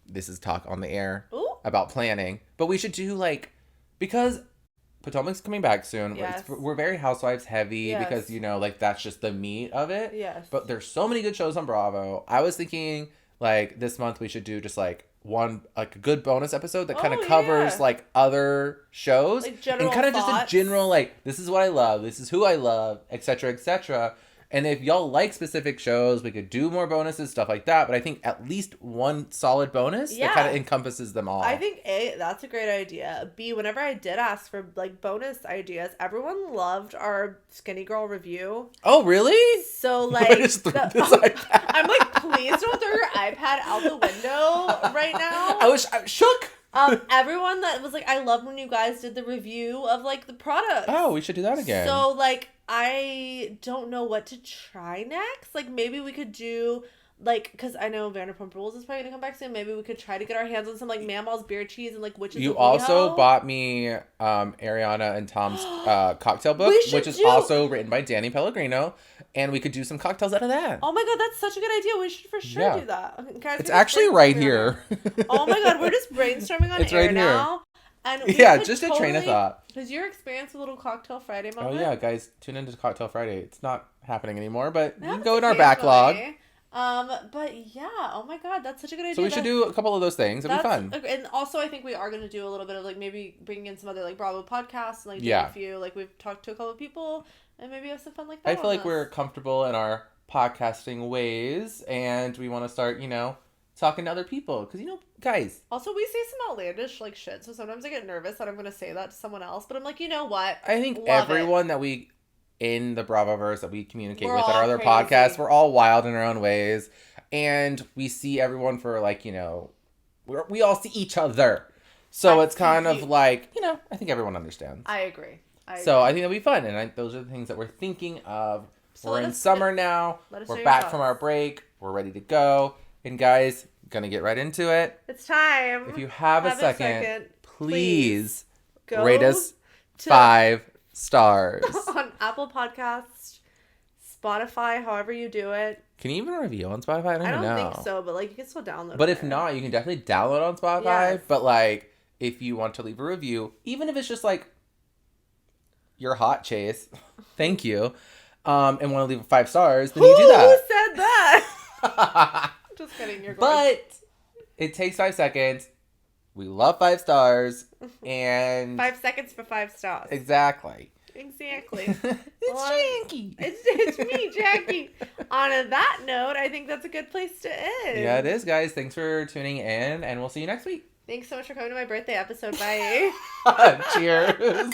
this is talk on the air about planning, but we should do like, because Potomac's coming back soon. Yes. We're very Housewives heavy because, you know, like that's just the meat of it. Yes. But there's so many good shows on Bravo. I was thinking like this month we should do just like a good bonus episode that kind of covers like other shows like and kind of just a general like, this is what I love, this is who I love, etc., etc. And if y'all like specific shows, we could do more bonuses, stuff like that. But I think at least one solid bonus that kind of encompasses them all. I think A, that's a great idea. B, whenever I did ask for like bonus ideas, everyone loved our Skinny Girl review. Oh, really? So like, I'm like, please don't throw your iPad out the window right now. I was shook. Everyone that was like, I loved when you guys did the review of like the products. Oh, we should do that again. So like, I don't know what to try next. Like, maybe we could do, like, because I know Vanderpump Rules is probably going to come back soon. Maybe we could try to get our hands on some, like, Mammal's beer cheese and, like, Witches You of also WeHo. bought me Ariana and Tom's cocktail book, which is also written by Danny Pellegrino. And we could do some cocktails out of that. Oh, my God. That's such a good idea. We should for sure do that. Guys, it's actually right here. Oh, my God. We're just brainstorming on it's air right here. now. And just a train of thought. Has your experience with Little Cocktail Friday moment? Oh, yeah, guys, tune into Cocktail Friday. It's not happening anymore, but you can go in our backlog. But yeah, oh my God, that's such a good idea. So we should do a couple of those things. It'd be fun. And also, I think we are going to do a little bit of like maybe bringing in some other like Bravo podcasts and like a few. Like we've talked to a couple of people and maybe have some fun like that. I feel like we're comfortable in our podcasting ways and we want to start, talking to other people. Because, guys. Also, we say some outlandish like shit. So sometimes I get nervous that I'm going to say that to someone else. But I'm like, you know what? I think everyone that we in the Bravoverse that we communicate with at our other crazy podcasts, we're all wild in our own ways. And we see everyone for like, we all see each other. So it's kind of like, I think everyone understands. I agree. So I think it'll be fun. And those are the things that we're thinking of. So we're in summer now. We're back from our break. We're ready to go. And guys, gonna get right into it. It's time. If you have a second, please rate us 5 stars. On Apple Podcasts, Spotify, however you do it. Can you even review on Spotify? I don't know. Think so, but like you can still download But it if there. not, you can definitely download on Spotify. Yes. But like, if you want to leave a review, even if it's just like, you're hot, Chase. Thank you. And want to leave 5 stars, then you do that. Who said that? Just kidding. You're going. But it takes 5 seconds. We love 5 stars. And 5 seconds for 5 stars. Exactly. Exactly. It's Jackie. It's me, Jackie. On that note, I think that's a good place to end. Yeah, it is, guys. Thanks for tuning in, and we'll see you next week. Thanks so much for coming to my birthday episode. Bye. Cheers.